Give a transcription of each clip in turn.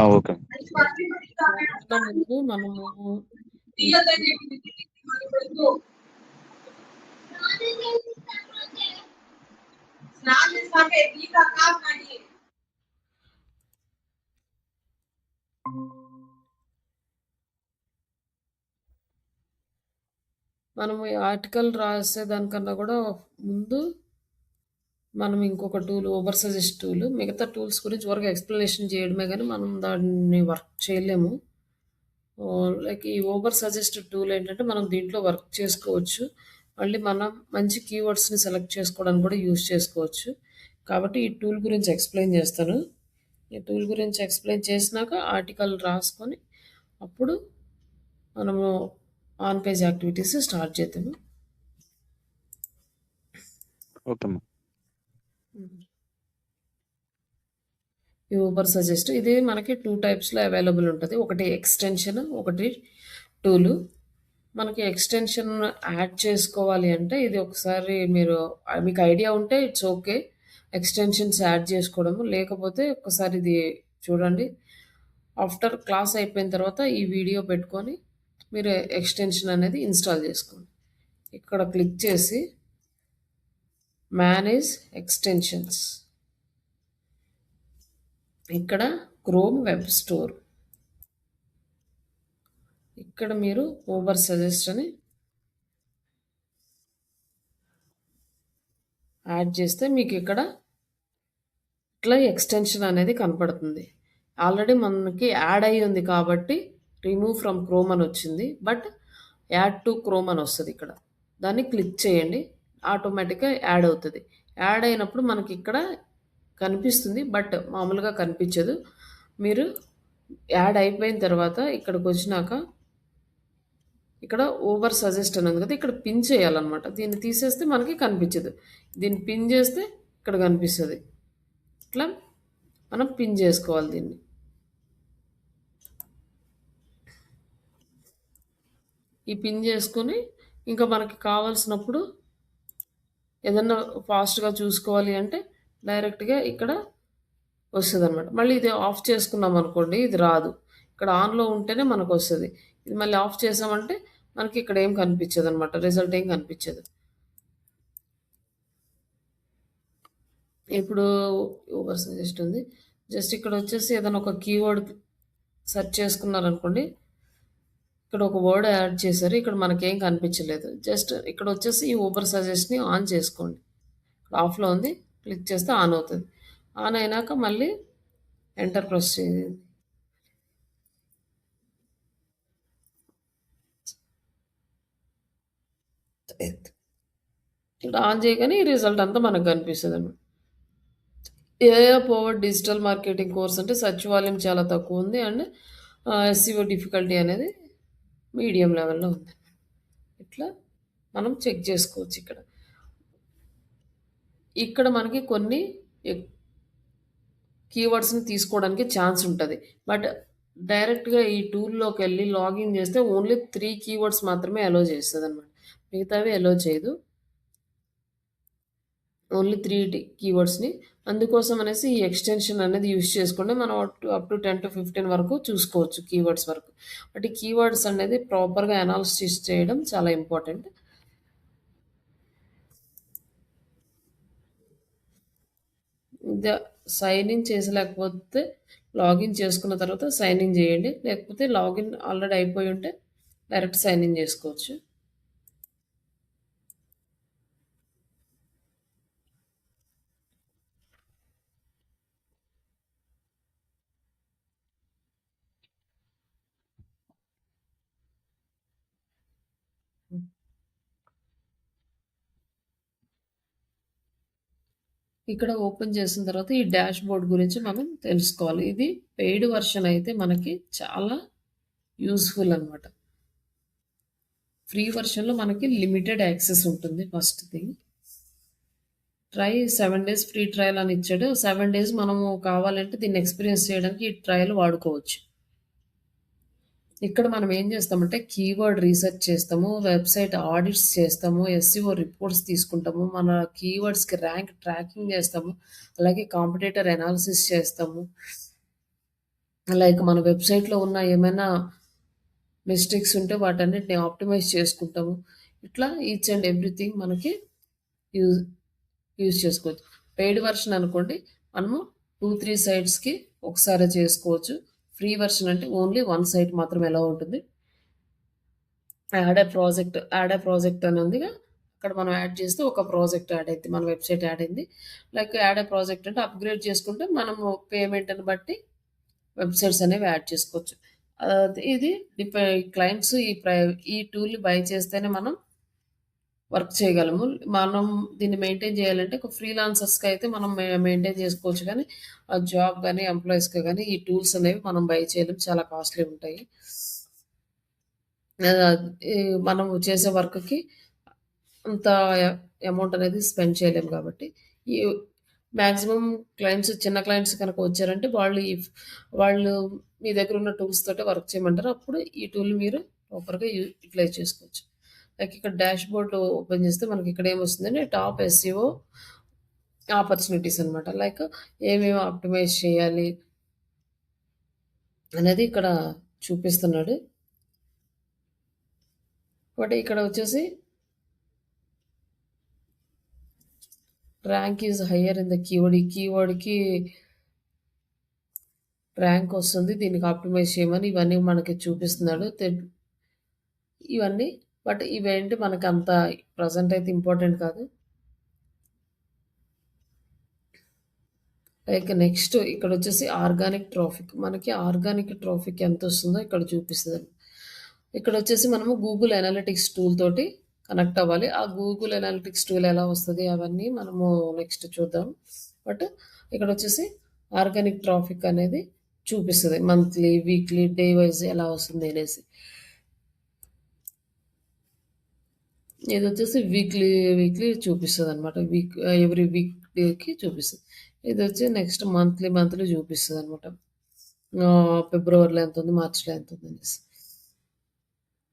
Okay. దానికన్నా ముందు మనము మనము ఈ ఆర్టికల్ రాసేదానికన్నా కూడా ముందు మనం ఇంకొక టూల్ ఓవర్ సజెస్ట్ టూల్ మిగతా టూల్స్ గురించి వరకు ఎక్స్ప్లెనేషన్ చేయడమే కానీ మనం దాన్ని వర్క్ చేయలేము. లైక్ ఈ ఓవర్ సజెస్ట్ టూల్ ఏంటంటే మనం దీంట్లో వర్క్ చేసుకోవచ్చు. మళ్ళీ మనం మంచి కీవర్డ్స్ని సెలెక్ట్ చేసుకోవడానికి కూడా యూజ్ చేసుకోవచ్చు. కాబట్టి ఈ టూల్ గురించి ఎక్స్ప్లెయిన్ చేస్తాను. ఈ టూల్ గురించి ఎక్స్ప్లెయిన్ చేసినాక ఆర్టికల్ రాసుకొని అప్పుడు మనము ఆన్ పేజ్ యాక్టివిటీస్ స్టార్ట్ చేద్దాము. ఓకే అమ్మా. ఈ ఊబర్ సజెస్ట్ ఇది మనకి 2 టైప్స్‌లో అవైలబుల్ ఉంటది. ఒకటి ఎక్స్‌టెన్షన్, ఒకటి టూలు. మనకి ఎక్స్‌టెన్షన్ యాడ్ చేసుకోవాలి అంటే ఇది ఒకసారి మీరు మీకు ఐడియా ఉంటే ఇట్స్ ఓకే. ఎక్స్‌టెన్షన్స్ యాడ్ చేసుకోవడము. లేకపోతే ఒక్కసారి ఇది చూడండి. ఆఫ్టర్ క్లాస్ అయిపోయిన తర్వాత ఈ వీడియో పెట్టుకొని మీరు ఎక్స్‌టెన్షన్ అనేది ఇన్‌స్టాల్ చేసుకోండి. ఇక్కడ క్లిక్ చేసి మేనేజ్ ఎక్స్‌టెన్షన్స్. ఇక్కడ క్రోమ్ వెబ్ స్టోర్. ఇక్కడ మీరు ఊబర్ సజెస్ట్ అని యాడ్ చేస్తే మీకు ఇక్కడ ఇట్లా ఎక్స్టెన్షన్ అనేది కనపడుతుంది. ఆల్రెడీ మనకి యాడ్ అయ్యి ఉంది కాబట్టి రిమూవ్ ఫ్రమ్ క్రోమ్ అని వచ్చింది. బట్ యాడ్ టు క్రోమ్ అని వస్తుంది ఇక్కడ. దాన్ని క్లిక్ చేయండి. ఆటోమేటిక్గా యాడ్ అవుతుంది. యాడ్ అయినప్పుడు మనకి ఇక్కడ కనిపిస్తుంది. బట్ మామూలుగా కనిపించదు. మీరు యాడ్ అయిపోయిన తర్వాత ఇక్కడికి వచ్చినాక ఇక్కడ ఓవర్ సజెస్ట్ అని ఉంది కదా, ఇక్కడ పిన్ చేయాలన్నమాట. దీన్ని తీసేస్తే మనకి కనిపించదు. దీన్ని పిన్ చేస్తే ఇక్కడ కనిపిస్తుంది. ఇట్లా మనం పిన్ చేసుకోవాలి దీన్ని. ఈ పిన్ చేసుకొని ఇంకా మనకి కావాల్సినప్పుడు ఏదన్నా ఫాస్ట్గా చూసుకోవాలి అంటే డైరెక్ట్గా ఇక్కడ వస్తుంది అనమాట. మళ్ళీ ఇది ఆఫ్ చేసుకున్నాం అనుకోండి, ఇది రాదు. ఇక్కడ ఆన్లో ఉంటేనే మనకు వస్తుంది. ఇది మళ్ళీ ఆఫ్ చేసామంటే మనకి ఇక్కడ ఏం కనిపించదు అనమాట, రిజల్ట్ ఏం కనిపించదు. ఇప్పుడు ఓవర్ సజెస్ట్ ఉంది. జస్ట్ ఇక్కడ వచ్చేసి ఏదైనా ఒక కీవర్డ్ సెర్చ్ చేసుకున్నారనుకోండి, ఇక్కడ ఒక వర్డ్ యాడ్ చేశారు. ఇక్కడ మనకేం కనిపించలేదు. జస్ట్ ఇక్కడ వచ్చేసి ఈ ఊబర్ సజెస్ట్ని ఆన్ చేసుకోండి. ఇక్కడ ఆఫ్లో ఉంది, క్లిక్ చేస్తే ఆన్ అవుతుంది. ఆన్ అయినాక మళ్ళీ ఎంటర్ ప్రెస్ చేయండి. ఇక్కడ ఆన్ చేయగానే ఈ రిజల్ట్ అంతా మనకు కనిపిస్తుంది అన్నమాట. AI power digital marketing course అంటే సర్చ్ వాల్యూమ్ చాలా తక్కువ ఉంది అండ్ ఎస్సీఓ డిఫికల్టీ అనేది మీడియం లెవెల్లో ఉంది. ఇట్లా మనం చెక్ చేసుకోవచ్చు. ఇక్కడ మనకి కొన్ని కీవర్డ్స్ని తీసుకోవడానికి ఛాన్స్ ఉంటుంది. బట్ డైరెక్ట్గా ఈ టూల్లోకి వెళ్ళి లాగిన్ చేస్తే ఓన్లీ 3 కీవర్డ్స్ మాత్రమే అలో చేస్తుంది అనమాట. మిగతావి అలో చేయదు. ఓన్లీ 3 కీవర్డ్స్ని. అందుకోసం అనేసి ఈ ఎక్స్టెన్షన్ అనేది యూజ్ చేసుకుంటే మనం అప్ టు 10 to 15 వరకు చూసుకోవచ్చు కీవర్డ్స్ వరకు. బట్ ఈ కీవర్డ్స్ అనేది ప్రాపర్గా అనాలిసిస్ చేయడం చాలా ఇంపార్టెంట్. సైన్ ఇన్ చేసలేకపోతే లాగిన్ చేసుకున్న తర్వాత సైన్ ఇన్ చేయండి. లేకపోతే లాగిన్ ఆల్రెడీ అయిపోయి ఉంటే డైరెక్ట్ సైన్ ఇన్ చేసుకోవచ్చు. ఇక్కడ ఓపెన్ చేసిన తర్వాత ఈ డాష్ బోర్డ్ గురించి మనం తెలుసుకోవాలి. ఇది పెయిడ్ వర్షన్ అయితే మనకి చాలా యూస్ఫుల్ అనమాట. ఫ్రీ వర్షన్లో మనకి లిమిటెడ్ యాక్సెస్ ఉంటుంది. First thing, 7 days free trial అని ఇచ్చాడు. 7 days మనము కావాలంటే దీన్ని ఎక్స్పీరియన్స్ చేయడానికి ఈ ట్రయల్ వాడుకోవచ్చు. ఇక్కడ మనం ఏం చేస్తామంటే కీవర్డ్ రీసెర్చ్ చేస్తాము, వెబ్సైట్ ఆడిట్స్ చేస్తాము, ఎస్సీఓ రిపోర్ట్స్ తీసుకుంటాము, మన కీవర్డ్స్కి ర్యాంక్ ట్రాకింగ్ చేస్తాము, అలాగే కాంపిటేటర్ అనాలిసిస్ చేస్తాము, లైక్ మన వెబ్‌సైట్‌లో ఉన్న ఏమైనా మిస్టేక్స్ ఉంటే వాటన్నిటిని ఆప్టిమైజ్ చేసుకుంటాము. ఇట్లా ఈచ్ అండ్ ఎవ్రీథింగ్ మనకి యూజ్ యూజ్ చేసుకోవచ్చు. పెయిడ్ వెర్షన్ అనుకోండి మనము 2, 3 సైట్స్‌కి ఒకసారే చేసుకోవచ్చు. ఫ్రీ వెర్షన్ అంటే ఓన్లీ 1 సైట్ మాత్రమే అలౌ ఉంటుంది. యాడ్ ఎ ప్రాజెక్ట్ అని ఉందిగా. అక్కడ మనం యాడ్ చేస్తే ఒక ప్రాజెక్ట్ యాడ్ అయిద్ది. మన వెబ్‌సైట్ యాడ్ అయింది. లైక్ యాడ్ ఎ ప్రాజెక్ట్ అంటే అప్‌గ్రేడ్ చేసుకుంటే మనము పేమెంట్‌ని బట్టి వెబ్‌సైట్స్ అనేవి యాడ్ చేసుకోవచ్చు. ఇది క్లయింట్స్ ఈ టూల్‌ని బై చేస్తేనే మనం వర్క్ చేయగలము. మనం దీన్ని మెయింటైన్ చేయాలంటే ఒక ఫ్రీలాన్సర్స్‌కి అయితే మనం మెయింటైన్ చేసుకోవచ్చు గానీ, జాబ్ గాని, ఎంప్లాయీస్‌కి గాని ఈ టూల్స్ అనేవి మనం బై చేయలేం. చాలా కాస్ట్‌లీ ఉంటాయి. ఈ మనం చేసే వర్క్‌కి అంత అమౌంట్ అనేది స్పెండ్ చేయలేము కాబట్టి, ఈ మాక్సిమం చిన్న క్లయింట్స్ కనుక వచ్చారంటే వాళ్ళు మీ దగ్గర ఉన్న టూల్స్ తోటే వర్క్ చేయమంటారు. అప్పుడు ఈ టూల్ మీరు ప్రాపర్‌గా యుటిలైజ్ చేసుకోవచ్చు. లైక్ ఇక్కడ డాష్‌బోర్డ్ ఓపెన్ చేస్తే మనకి ఇక్కడ ఏమొస్తుందంటే టాప్ ఎస్‌ఈఓ ఆపర్చునిటీస్ అన్నమాట. లైక్ ఏమేమి ఆప్టిమైజ్ చేయాలి అనేది ఇక్కడ చూపిస్తున్నాడు. బట్ ఇక్కడ వచ్చేసి rank is hire in the keyword. ఈ కీవర్డ్‌కి ర్యాంక్ వస్తుంది. దీనికి ఆప్టిమైజ్ చేయమని ఇవన్నీ మనకి చూపిస్తున్నాడు. ఇవన్నీ బట్ ఇవేంటి మనకంత ప్రెజెంట్ అయితే ఇంపార్టెంట్ కాదు. లైక్ నెక్స్ట్ ఇక్కడొచ్చేసి ఆర్గానిక్ ట్రాఫిక్. మనకి ఆర్గానిక్ ట్రాఫిక్ ఎంతొస్తుందో ఇక్కడ చూపిస్తదండి. ఇక్కడొచ్చేసి మనము గూగుల్ అనలిటిక్స్ టూల్ తోటి కనెక్ట్ అవ్వాలి. ఆ గూగుల్ అనలిటిక్స్ టూల్ ఎలా వస్తది అవన్నీ మనము నెక్స్ట్ చూద్దాం. బట్ ఇక్కడొచ్చేసి ఆర్గానిక్ ట్రాఫిక్ అనేది చూపిస్తది. మంత్లీ, వీక్లీ, డే వైస్ ఎలా వస్తుంది అనేసి. ఇదొచ్చేసి వీక్లీ చూపిస్తదనమాట. ఎవ్రీ వీక్‌కి చూపిస్తది. ఇదొచ్చి నెక్స్ట్ మంత్లీ చూపిస్తదనమాట. ఫిబ్రవరిలో ఎంతుంది, మార్చ్‌లో ఎంతుందనేసి.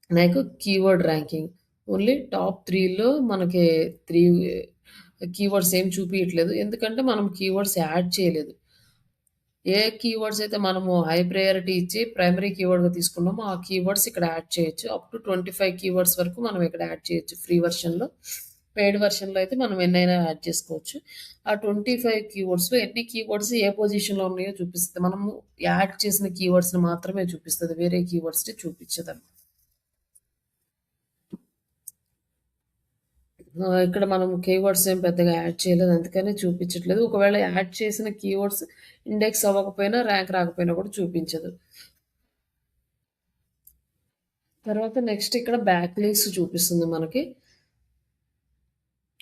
నాకు కీవర్డ్ ర్యాంకింగ్. ఓన్లీ టాప్ 3లో మనకి 3 కీవర్డ్స్ ఏం చూపియట్లేదు. ఎందుకంటే మనం కీవర్డ్స్ యాడ్ చేయలేదు. ఏ కీవర్డ్స్ అయితే మనము హై ప్రయారిటీ ఇచ్చి ప్రైమరీ కీవర్డ్‌గా తీసుకున్నామో, ఆ కీవర్డ్స్ ఇక్కడ యాడ్ చేయొచ్చు. అప్ టు 25 కీవర్డ్స్ వరకు మనం ఇక్కడ యాడ్ చేయొచ్చు ఫ్రీ వెర్షన్‌లో. పెయిడ్ వెర్షన్‌లో అయితే మనం ఎన్నైనా యాడ్ చేసుకోవచ్చు. ఆ 25 కీవర్డ్స్‌లో ఎన్ని కీవర్డ్స్ ఏ పొజిషన్‌లో ఉన్నాయో చూపిస్తది. మనము యాడ్ చేసిన కీవర్డ్స్‌ని మాత్రమే చూపిస్తది. వేరే కీవర్డ్స్‌ని చూపించదనమాట. ఇక్కడ మనం కీవర్డ్స్ ఏం పెద్దగా యాడ్ చేయలేదు. అందుకనే చూపించట్లేదు. ఒకవేళ యాడ్ చేసిన కీవర్డ్స్ ఇండెక్స్ అవ్వకపోయినా, ర్యాంక్ రాకపోయినా కూడా చూపించదు. తర్వాత నెక్స్ట్ ఇక్కడ బ్యాక్ లింక్స్ చూపిస్తుంది మనకి.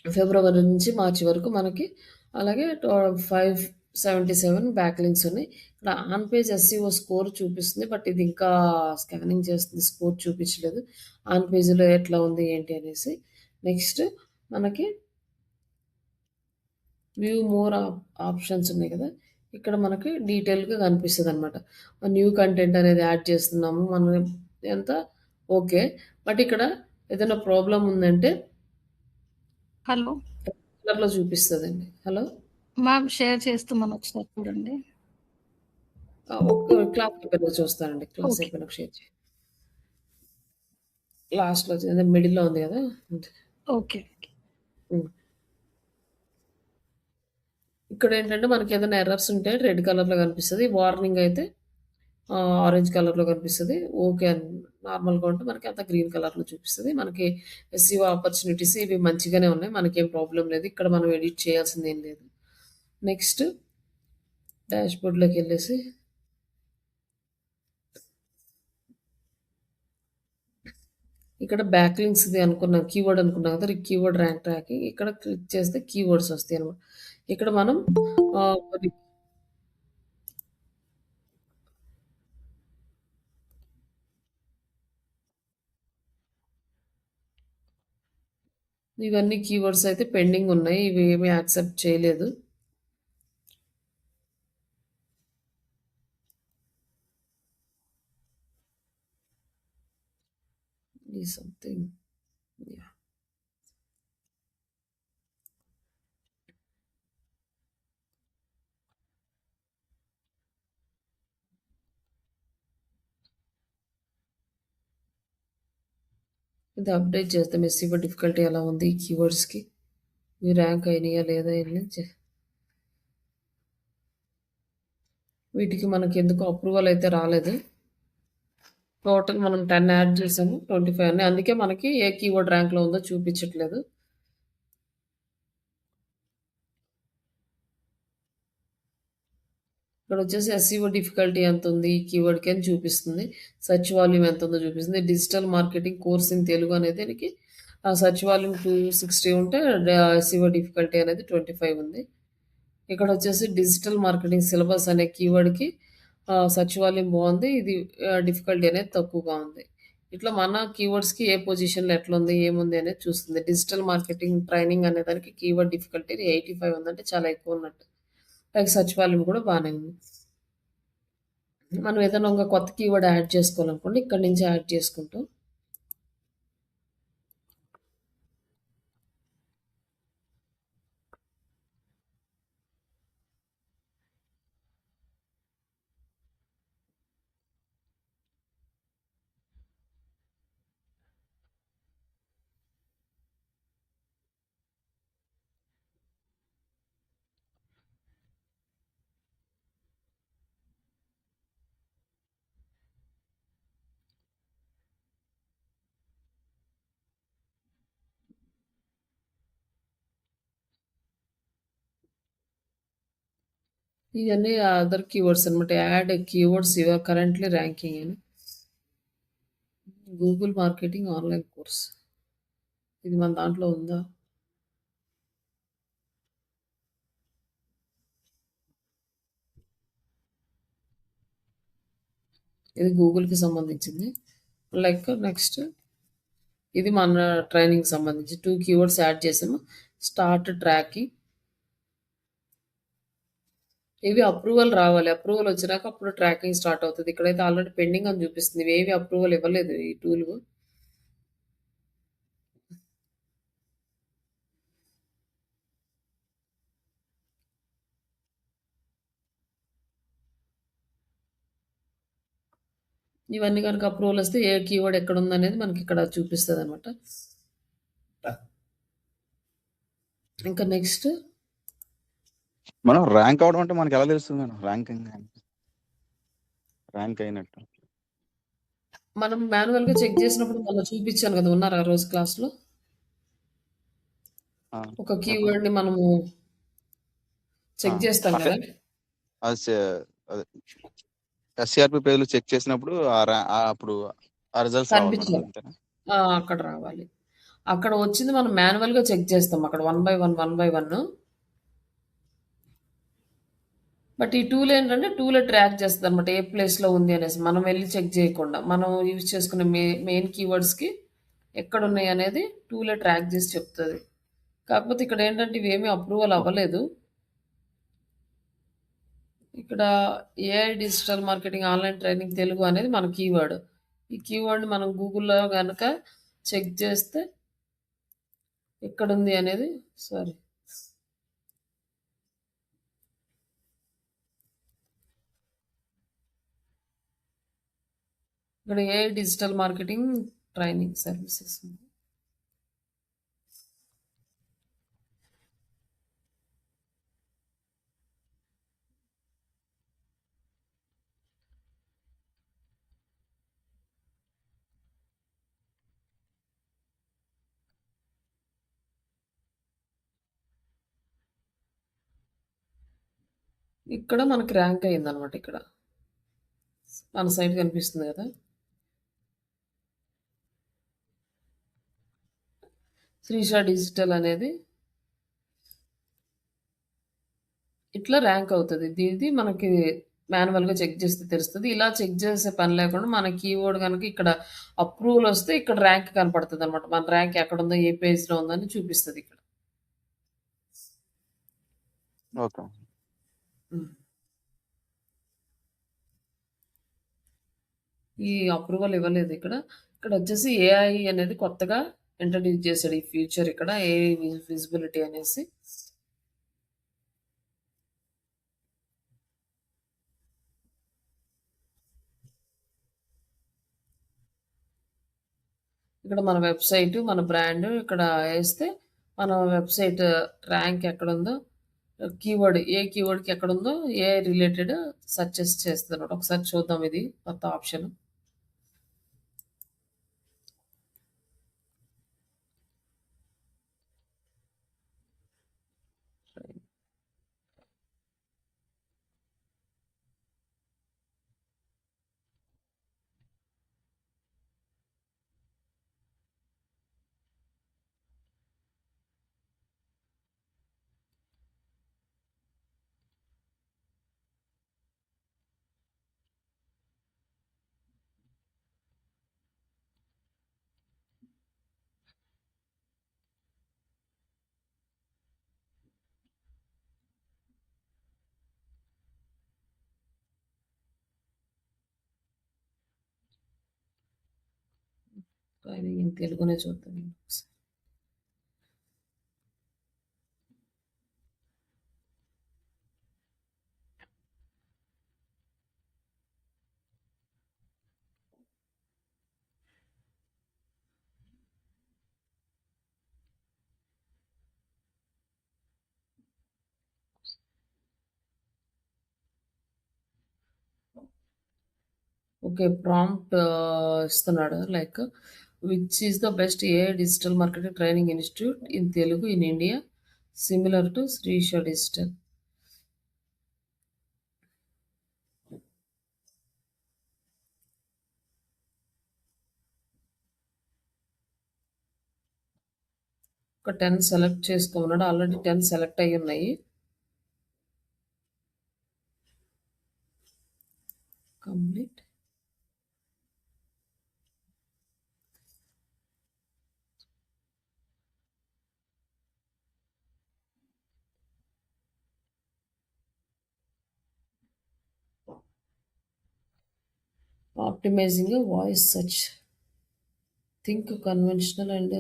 ఫిబ్రవరి నుంచి మార్చి వరకు మనకి అలాగే 577 బ్యాక్ లింక్స్ ఉన్నాయి. ఇక్కడ ఆన్ పేజ్ ఎస్సీఓ స్కోర్ చూపిస్తుంది. బట్ ఇది ఇంకా స్కానింగ్ చేస్తుంది. స్కోర్ చూపించలేదు. ఆన్ పేజ్‌లో ఎట్లా ఉంది ఏంటి అనేసి. నెక్స్ట్ మనకి వ్యూ మోర్ ఆప్షన్స్ ఉన్నాయి కదా! ఇక్కడ మనకి డీటెయిల్‌గా కనిపిస్తదనమాట. న్యూ కంటెంట్ అనేది యాడ్ చేస్తున్నాము. మనం ఎంత ఓకే. బట్ ఇక్కడ ఏదైనా ప్రాబ్లమ్ ఉందంటే హలో! కలర్‌లో చూపిస్తదండి. హలో! మ్యామ్ షేర్ చేస్తున్నాను ఒకసారి చూడండి. క్లాస్ అయిపోయినాక చూస్తానండి. Class okay. అయిపోయినాక షేర్ చేయండి. లాస్ట్‌లో అదే మిడిల్‌లో ఉంది కదా! అంతే. ఓకే. హ్మ్. ఇక్కడేంటంటే మనకేదైనా ఎర్రర్స్ ఉంటే రెడ్ కలర్‌లో కనిపిస్తది. వార్నింగ్ అయితే ఆరెంజ్ కలర్‌లో కనిపిస్తది. ఓకే అని నార్మల్‌గా ఉంటే మనకి అంతా గ్రీన్ కలర్‌లో చూపిస్తది. మనకి ఎస్‌ఈఓ ఆపర్చునిటీస్ ఇవి మంచిగానే ఉన్నాయి. మనకేం ప్రాబ్లమ్ లేదు. ఇక్కడ మనం ఎడిట్ చేయాల్సిందేం లేదు. నెక్స్ట్ డాష్‌బోర్డ్‌లోకెళ్ళేసి ఇక్కడ బ్యాక్ లింక్స్‌ది అనుకున్నాం. కీవర్డ్ అనుకున్నాం కదా! కీవర్డ్ ర్యాంక్ ట్రాకింగ్ ఇక్కడ క్లిక్ చేస్తే కీవర్డ్స్ వస్తాయన్నమాట. ఇక్కడ మనం కొన్ని ఇవన్నీ కీవర్డ్స్ అయితే పెండింగ్ ఉన్నాయి. ఇవి ఏమి యాక్సెప్ట్ చేయలేదు. ఈ సంథింగ్ యాహ్! ఇది అప్డేట్ చేస్తాం. ఎస్సీఓ డిఫికల్టీ ఎలా ఉంది ఈ కీవర్డ్స్కి, మీ ర్యాంక్ అయినాయా లేదా వీటికి మనకి ఎందుకు అప్రూవల్ అయితే రాలేదు. టోటల్ మనం 10 యాడ్ చేసాము, 25 అని. అందుకే మనకి ఏ కీవర్డ్ ర్యాంక్లో ఉందో చూపించట్లేదు. ఇక్కడ వచ్చేసి ఎస్సీఓ డిఫికల్టీ ఎంత ఉంది ఈ కీవర్డ్కి అని చూపిస్తుంది. సెర్చ్ వాల్యూమ్ ఎంత ఉందో చూపిస్తుంది. Digital marketing course in Telugu అనేది దీనికి సెర్చ్ వాల్యూమ్ 260 ఉంటే ఎస్సీఓ డిఫికల్టీ అనేది 25 ఉంది. ఇక్కడ వచ్చేసి డిజిటల్ మార్కెటింగ్ సిలబస్ అనే కీవర్డ్కి సెర్చ్ వాల్యూమ్ బాగుంది, ఇది డిఫికల్టీ అనేది తక్కువగా ఉంది. ఇట్లా మన కీవర్డ్స్కి ఏ పొజిషన్లో ఎట్లా ఉంది ఏముంది అనేది చూస్తుంది. డిజిటల్ మార్కెటింగ్ ట్రైనింగ్ అనే దానికి కీవర్డ్ డిఫికల్టీ 85 ఉందంటే చాలా ఎక్కువ ఉన్నట్టు. లైక్ సెర్చ్ వాల్యూమ్ కూడా బాగానే ఉంది. మనం ఏదైనా ఒక కొత్త కీవర్డ్ యాడ్ చేసుకోవాలనుకోండి, ఇక్కడ నుంచి యాడ్ చేసుకుంటాం. ఇవన్నీ అదర్ కీవర్డ్స్ అనమాట. Add keywords your currently ranking అని. గూగుల్ మార్కెటింగ్ ఆన్లైన్ కోర్స్ ఇది మన దాంట్లో ఉందా? ఇది గూగుల్కి సంబంధించింది. లైక్ నెక్స్ట్ ఇది మన ట్రైనింగ్ సంబంధించి 2 కీవర్డ్స్ యాడ్ చేసాము. స్టార్ట్ ట్రాకింగ్, ఇవి అప్రూవల్ రావాలి. అప్రూవల్ వచ్చినాక అప్పుడు ట్రాకింగ్ స్టార్ట్ అవుతుంది. ఇక్కడైతే ఆల్రెడీ పెండింగ్ అని చూపిస్తుంది. ఇవేవి అప్రూవల్ ఇవ్వలేదు ఈ టూల్. ఇవన్నీ కనుక అప్రూవల్ వస్తే ఏ కీవర్డ్ ఎక్కడ ఉందనేది మనకి ఇక్కడ చూపిస్తుంది అనమాట. ఇంకా నెక్స్ట్ మనం ర్యాంక్ అవడం అంటే మనకి ఎలా తెలుస్తుంది మేడం? ర్యాంక్ అయినట్టు మనం మాన్యువల్గా చెక్ చేసినప్పుడు మనం చూపించాను కదా, ఉన్నారా రోజు క్లాస్లో? ఒక కీవర్డ్ని మనము చెక్ చేస్తాం కదా, ఎస్సిఆర్పి పేజ్లో చెక్ చేసినప్పుడు అప్పుడు ఆ రిజల్ట్స్ కనిపించాలి. అక్కడ రావాలి. అక్కడ వచ్చింది మనం మాన్యువల్గా చెక్ చేస్తాం అక్కడ 1 by 1. బట్ ఈ టూల్ ఏంటంటే టూలే ట్రాక్ చేస్తుంది అనమాట ఏ ప్లేస్లో ఉంది అనేసి. మనం వెళ్ళి చెక్ చేయకుండా మనం యూజ్ చేసుకునే మెయిన్ కీవర్డ్స్కి ఎక్కడ ఉన్నాయి అనేది టూలే ట్రాక్ చేసి చెప్తుంది. కాకపోతే ఇక్కడ ఏంటంటే ఇవేమీ అప్రూవల్ అవ్వలేదు. ఇక్కడ AI digital marketing online training Telugu అనేది మన కీవర్డ్. ఈ కీవర్డ్ మనం గూగుల్లో కనుక చెక్ చేస్తే ఎక్కడుంది అనేది సారీ ఇక్కడ AI digital marketing training services ఉంది. ఇక్కడ మనకి ర్యాంక్ అయింది అనమాట. ఇక్కడ మన సైడ్ కనిపిస్తుంది కదా, శ్రీషా డిజిటల్ అనేది ఇట్లా ర్యాంక్ అవుతుంది. ఇది మనకి మాన్యువల్గా చెక్ చేస్తే తెలుస్తుంది. ఇలా చెక్ చేసే పని లేకుండా మన కీవర్డ్ కనుక ఇక్కడ అప్రూవల్ వస్తే ఇక్కడ ర్యాంక్ కనపడుతుంది అనమాట. మన ర్యాంక్ ఎక్కడ ఉందో ఏ పేజ్లో ఉందని చూపిస్తుంది ఇక్కడ. ఓకే. ఈ అప్రూవల్ ఇవ్వలేదు ఇక్కడ. ఇక్కడ వచ్చేసి ఏఐ అనేది కొత్తగా ఇంట్రడ్యూస్ చేశాడు ఈ ఫ్యూచర్. ఇక్కడ ఏఐ విజిబిలిటీ అనేసి ఇక్కడ మన వెబ్‌సైటు, మన బ్రాండు ఇక్కడ ఏస్తే మన వెబ్‌సైట్ ర్యాంక్ ఎక్కడుందో, కీవర్డ్ ఏ కీవర్డ్‌కి ఎక్కడుందో, ఏ రిలేటెడ్ సెర్చెస్ చేస్తదనమాట. ఒకసారి చూద్దాం ఇది కొత్త ఆప్షన్. ట్రైనింగ్ ఇన్ తెలుగునే చూద్దాం ఒకసారి. ఓకే. ప్రాంప్ట్ ఇస్తున్నాడు. Like which is the best AI digital marketing training institute in Telugu in India similar to Shrisha digital. ఒక 10 సెలెక్ట్ చేసుకోమన్నాడు. ఆల్రెడీ 10 సెలెక్ట్ అయ్యున్నాయి. Complete. Optimizing voice search. Think conventional and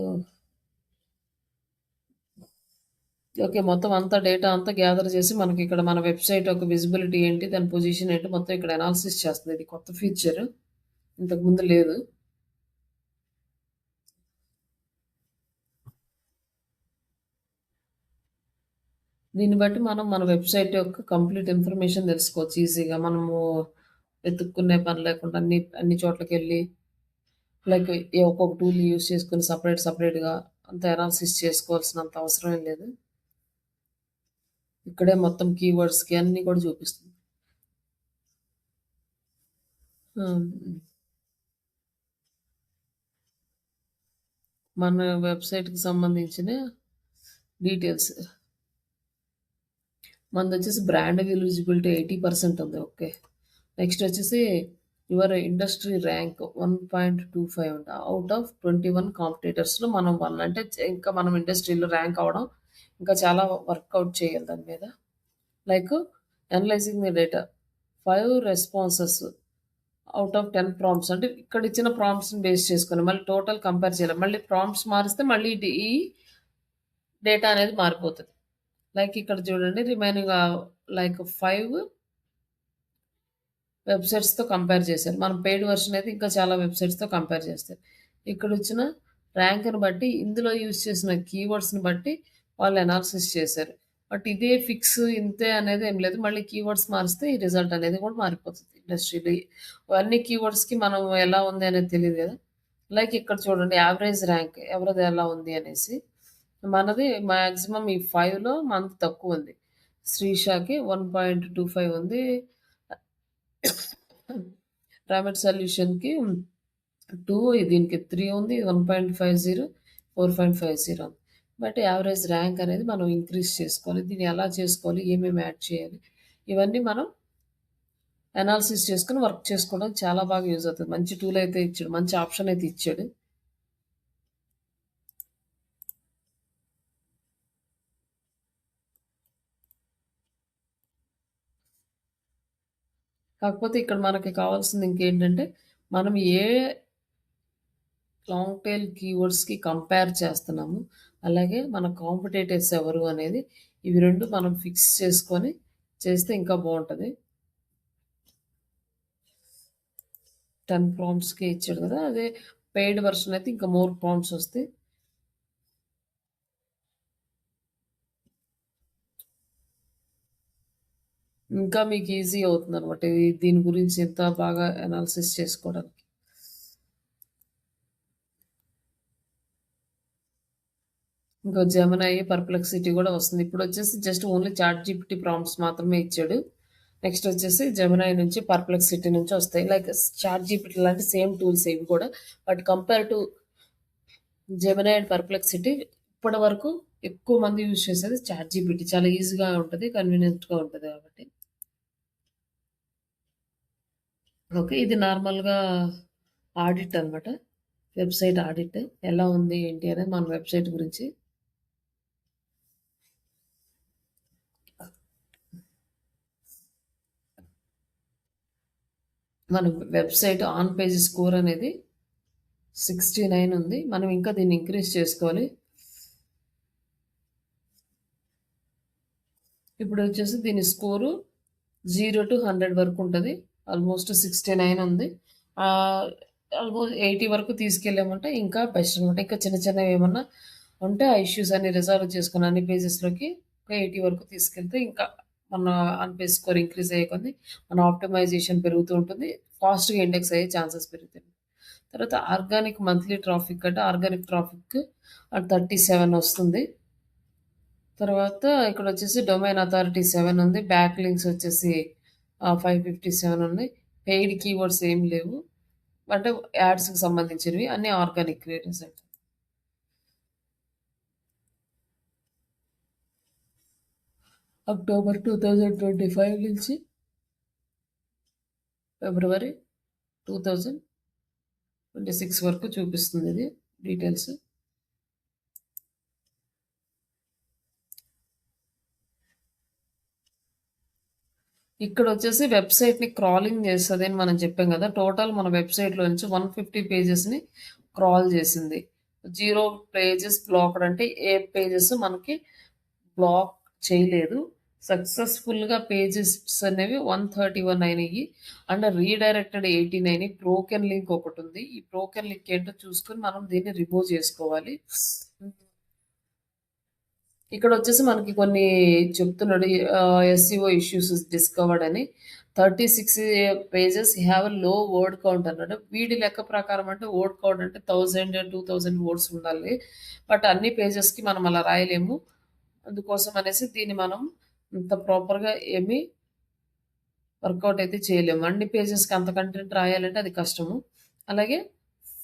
okay. మొత్తం అంతా data అంతా గ్యాదర్ చేసి మనకి ఇక్కడ మన వెబ్‌సైట్ యొక్క విజిబిలిటీ ఏంటి, దాని పొజిషన్ ఏంటి మొత్తం ఇక్కడ అనాలిసిస్ చేస్తుంది. ఇది కొత్త ఫీచర్. ఇంతకుముందు లేదు. దీన్ని బట్టి మనం మన వెబ్‌సైట్ యొక్క కంప్లీట్ ఇన్ఫర్మేషన్ తెలుసుకోవచ్చు ఈజీగా. మనము వెతుక్కునే పని లేకుండా అన్ని చోట్లకెళ్ళి లైక్ ఒక్కొక్క టూల్ యూజ్ చేసుకొని సెపరేట్‌గా అంత అనాలిసిస్ చేసుకోవాల్సినంత అవసరం ఏం లేదు. ఇక్కడే మొత్తం కీవర్డ్స్‌కి అన్నీ కూడా చూపిస్తుంది. మన వెబ్‌సైట్‌కి సంబంధించిన డీటెయిల్స్. మనదొచ్చేసి బ్రాండ్ విజిబిలిటీ 80% ఉంది. ఓకే. నెక్స్ట్ వచ్చేసి యువర్ ఇండస్ట్రీ ర్యాంక్ 1.25 అంట. ఔట్ ఆఫ్ 21 కాంపిటీటర్స్‌లో మనం 1 అంటే ఇంకా మనం ఇండస్ట్రీలో ర్యాంక్ అవ్వడం ఇంకా చాలా వర్కౌట్ చేయాలి దాని మీద. Like analysing the data 5 responses out of 10 prompts అంటే ఇక్కడ ఇచ్చిన ప్రాంప్ట్స్‌ని బేస్ చేసుకొని మళ్ళీ టోటల్ కంపేర్ చేయాలి. మళ్ళీ ప్రాంప్ట్స్ మారిస్తే మళ్ళీ ఈ డేటా అనేది మారిపోతది. లైక్ ఇక్కడ చూడండి రిమైనింగ్ లైక్ 5 వెబ్‌సైట్స్‌తో కంపేర్ చేశారు. మనం పెయిడ్ వెర్షన్ అయితే ఇంకా చాలా వెబ్‌సైట్స్‌తో కంపేర్ చేస్తారు. ఇక్కడొచ్చిన ర్యాంక్‌ని బట్టి ఇందులో యూజ్ చేసిన కీవర్డ్స్‌ని బట్టి వాళ్ళు అనాలిసిస్ చేశారు. బట్ ఇదే ఫిక్స్ ఇంతే అనేది ఏం లేదు. మళ్ళీ కీవర్డ్స్ మారిస్తే ఈ రిజల్ట్ అనేది కూడా మారిపోతది ఇండస్ట్రీలో. అన్ని కీవర్డ్స్‌కి మనం ఎలా ఉంది అనేది తెలీదు కదా! లైక్ ఇక్కడ చూడండి యావరేజ్ ర్యాంక్ ఎవరిది ఎలా ఉంది అనేసి. మనది మాక్సిమం ఈ 5లో మనది తక్కువుంది. శ్రీషాకి 1.25 ఉంది. రామెట్ సొల్యూషన్‌కి 2 దీనికి 3 ఉంది. 1.50, 4.50 ఉంది. బట్ యావరేజ్ ర్యాంక్ అనేది మనం ఇంక్రీజ్ చేసుకోవాలి. దీన్ని ఎలా చేసుకోవాలి? ఏమేమి యాడ్ చేయాలి? ఇవన్నీ మనం అనాలిసిస్ చేసుకొని వర్క్ చేసుకోవడం చాలా బాగా యూజ్ అవుతది. మంచి టూల్ అయితే ఇచ్చాడు. మంచి ఆప్షన్ అయితే ఇచ్చాడు. కాకపోతే ఇక్కడ మనకి కావాల్సింది ఇంకేంటంటే మనం ఏ లాంగ్ టైల్ కీవర్డ్స్‌కి కంపేర్ చేస్తున్నాము. అలాగే మన కాంపిటీటర్స్ ఎవరు అనేది ఇవి 2 మనం ఫిక్స్ చేసుకొని చేస్తే ఇంకా బావుంటది. 10 ప్రాంప్ట్స్‌కి ఇచ్చాడు కదా! అదే పెయిడ్ వర్షన్ అయితే ఇంకా మోర్ ప్రాంప్ట్స్ వస్తాయి. ఇంకా మీకు ఈజీ అవుతుందనమాట. దీని గురించి ఎంత బాగా అనాలిసిస్ చేసుకోవడానికి. ఇంకో జెమినై, పర్ప్లెక్సిటీ కూడా వస్తుంది. ఇప్పుడు వచ్చేసి just only ChatGPT prompts మాత్రమే ఇచ్చాడు. నెక్స్ట్ వచ్చేసి జెమినై నుంచి, పర్ప్లెక్సిటీ నుంచి వస్తాయి. లైక్ చాట్ జీపీటీ లాంటి సేమ్ టూల్స్ ఇవి కూడా. But compare to Gemini and Perplexity ఇప్పటి వరకు ఎక్కువ మంది యూజ్ చేసేది చాట్ జీపీటీ. చాలా ఈజీగా ఉంటుంది, కన్వీనియంట్గా ఉంటుంది కాబట్టి. ఓకే, ఇది నార్మల్గా ఆడిట్ అనమాట. వెబ్సైట్ ఆడిట్ ఎలా ఉంది ఏంటి అనేది మన వెబ్సైట్ గురించి. మన వెబ్సైట్ ఆన్ పేజ్ స్కోర్ అనేది 69 ఉంది. మనం ఇంకా దీన్ని ఇంక్రీజ్ చేసుకోవాలి. ఇప్పుడు వచ్చేసి దీని స్కోరు 0 to 100 వరకు ఉంటుంది. ఆల్మోస్ట్ 69 ఉంది. ఆల్మోస్ట్ 80 వరకు తీసుకెళ్ళామంటే ఇంకా బెస్ట్ అనమాట. ఇంకా చిన్న చిన్నవి ఏమన్నా ఉంటే ఆ ఇష్యూస్ అన్ని రిజాల్వ్ చేసుకుని అన్ని పేజెస్లోకి ఒక 80 వరకు తీసుకెళ్తే ఇంకా మన ఆన్ పేజ్ స్కోర్ ఇంక్రీజ్ అయ్యే కొద్ది మన ఆప్టిమైజేషన్ పెరుగుతూ ఉంటుంది. ఫాస్ట్గా ఇండెక్స్ అయ్యే ఛాన్సెస్ పెరుగుతాయి. తర్వాత ఆర్గానిక్ మంత్లీ ట్రాఫిక్ అంటే ఆర్గానిక్ ట్రాఫిక్ 37 వస్తుంది. తర్వాత ఇక్కడ వచ్చేసి డొమైన్ అథారిటీ 7 ఉంది. బ్యాక్ లింక్స్ వచ్చేసి 557 ఉంది. పెయిడ్ కీవర్డ్స్ ఏం లేవు. అంటే యాడ్స్కి సంబంధించినవి అన్ని ఆర్గానిక్ రిజల్ట్. అక్టోబర్ 2025 నుంచి ఫిబ్రవరి 2026 వరకు చూపిస్తుంది ఇది డీటెయిల్స్. ఇక్కడ వచ్చేసి వెబ్సైట్ని క్రాలింగ్ చేస్తుంది అని మనం చెప్పాం కదా. టోటల్ మన వెబ్సైట్లో నుంచి 150 పేజెస్ని క్రాల్ చేసింది. 0 పేజెస్ బ్లాక్డ్ అంటే ఏ పేజెస్ మనకి బ్లాక్ చేయలేదు. సక్సెస్ఫుల్గా పేజెస్ అనేవి 131 అయినాయి. అండ్ రీడైరెక్టెడ్ 18 అయినాయి. బ్రోకెన్ లింక్ ఒకటి ఉంది. ఈ బ్రోకెన్ లింక్ ఏంటో చూసుకొని మనం దీన్ని రిమూవ్ చేసుకోవాలి. ఇక్కడ వచ్చేసి మనకి కొన్ని చెప్తున్నాడు. ఎస్సీఓ ఇష్యూస్ డిస్కవర్డ్ అని 36 pages have low word count అన్నాడు. వీడి లెక్క ప్రకారం అంటే వర్డ్ కౌంట్ అంటే 1000 2000 వర్డ్స్ ఉండాలి. బట్ అన్ని పేజెస్కి మనం అలా రాయలేము. అందుకోసం అనేసి దీన్ని మనం ఇంత ప్రాపర్గా ఏమీ వర్కౌట్ అయితే చేయలేము. అన్ని పేజెస్కి అంత కంటెంట్ రాయాలంటే అది కష్టము. అలాగే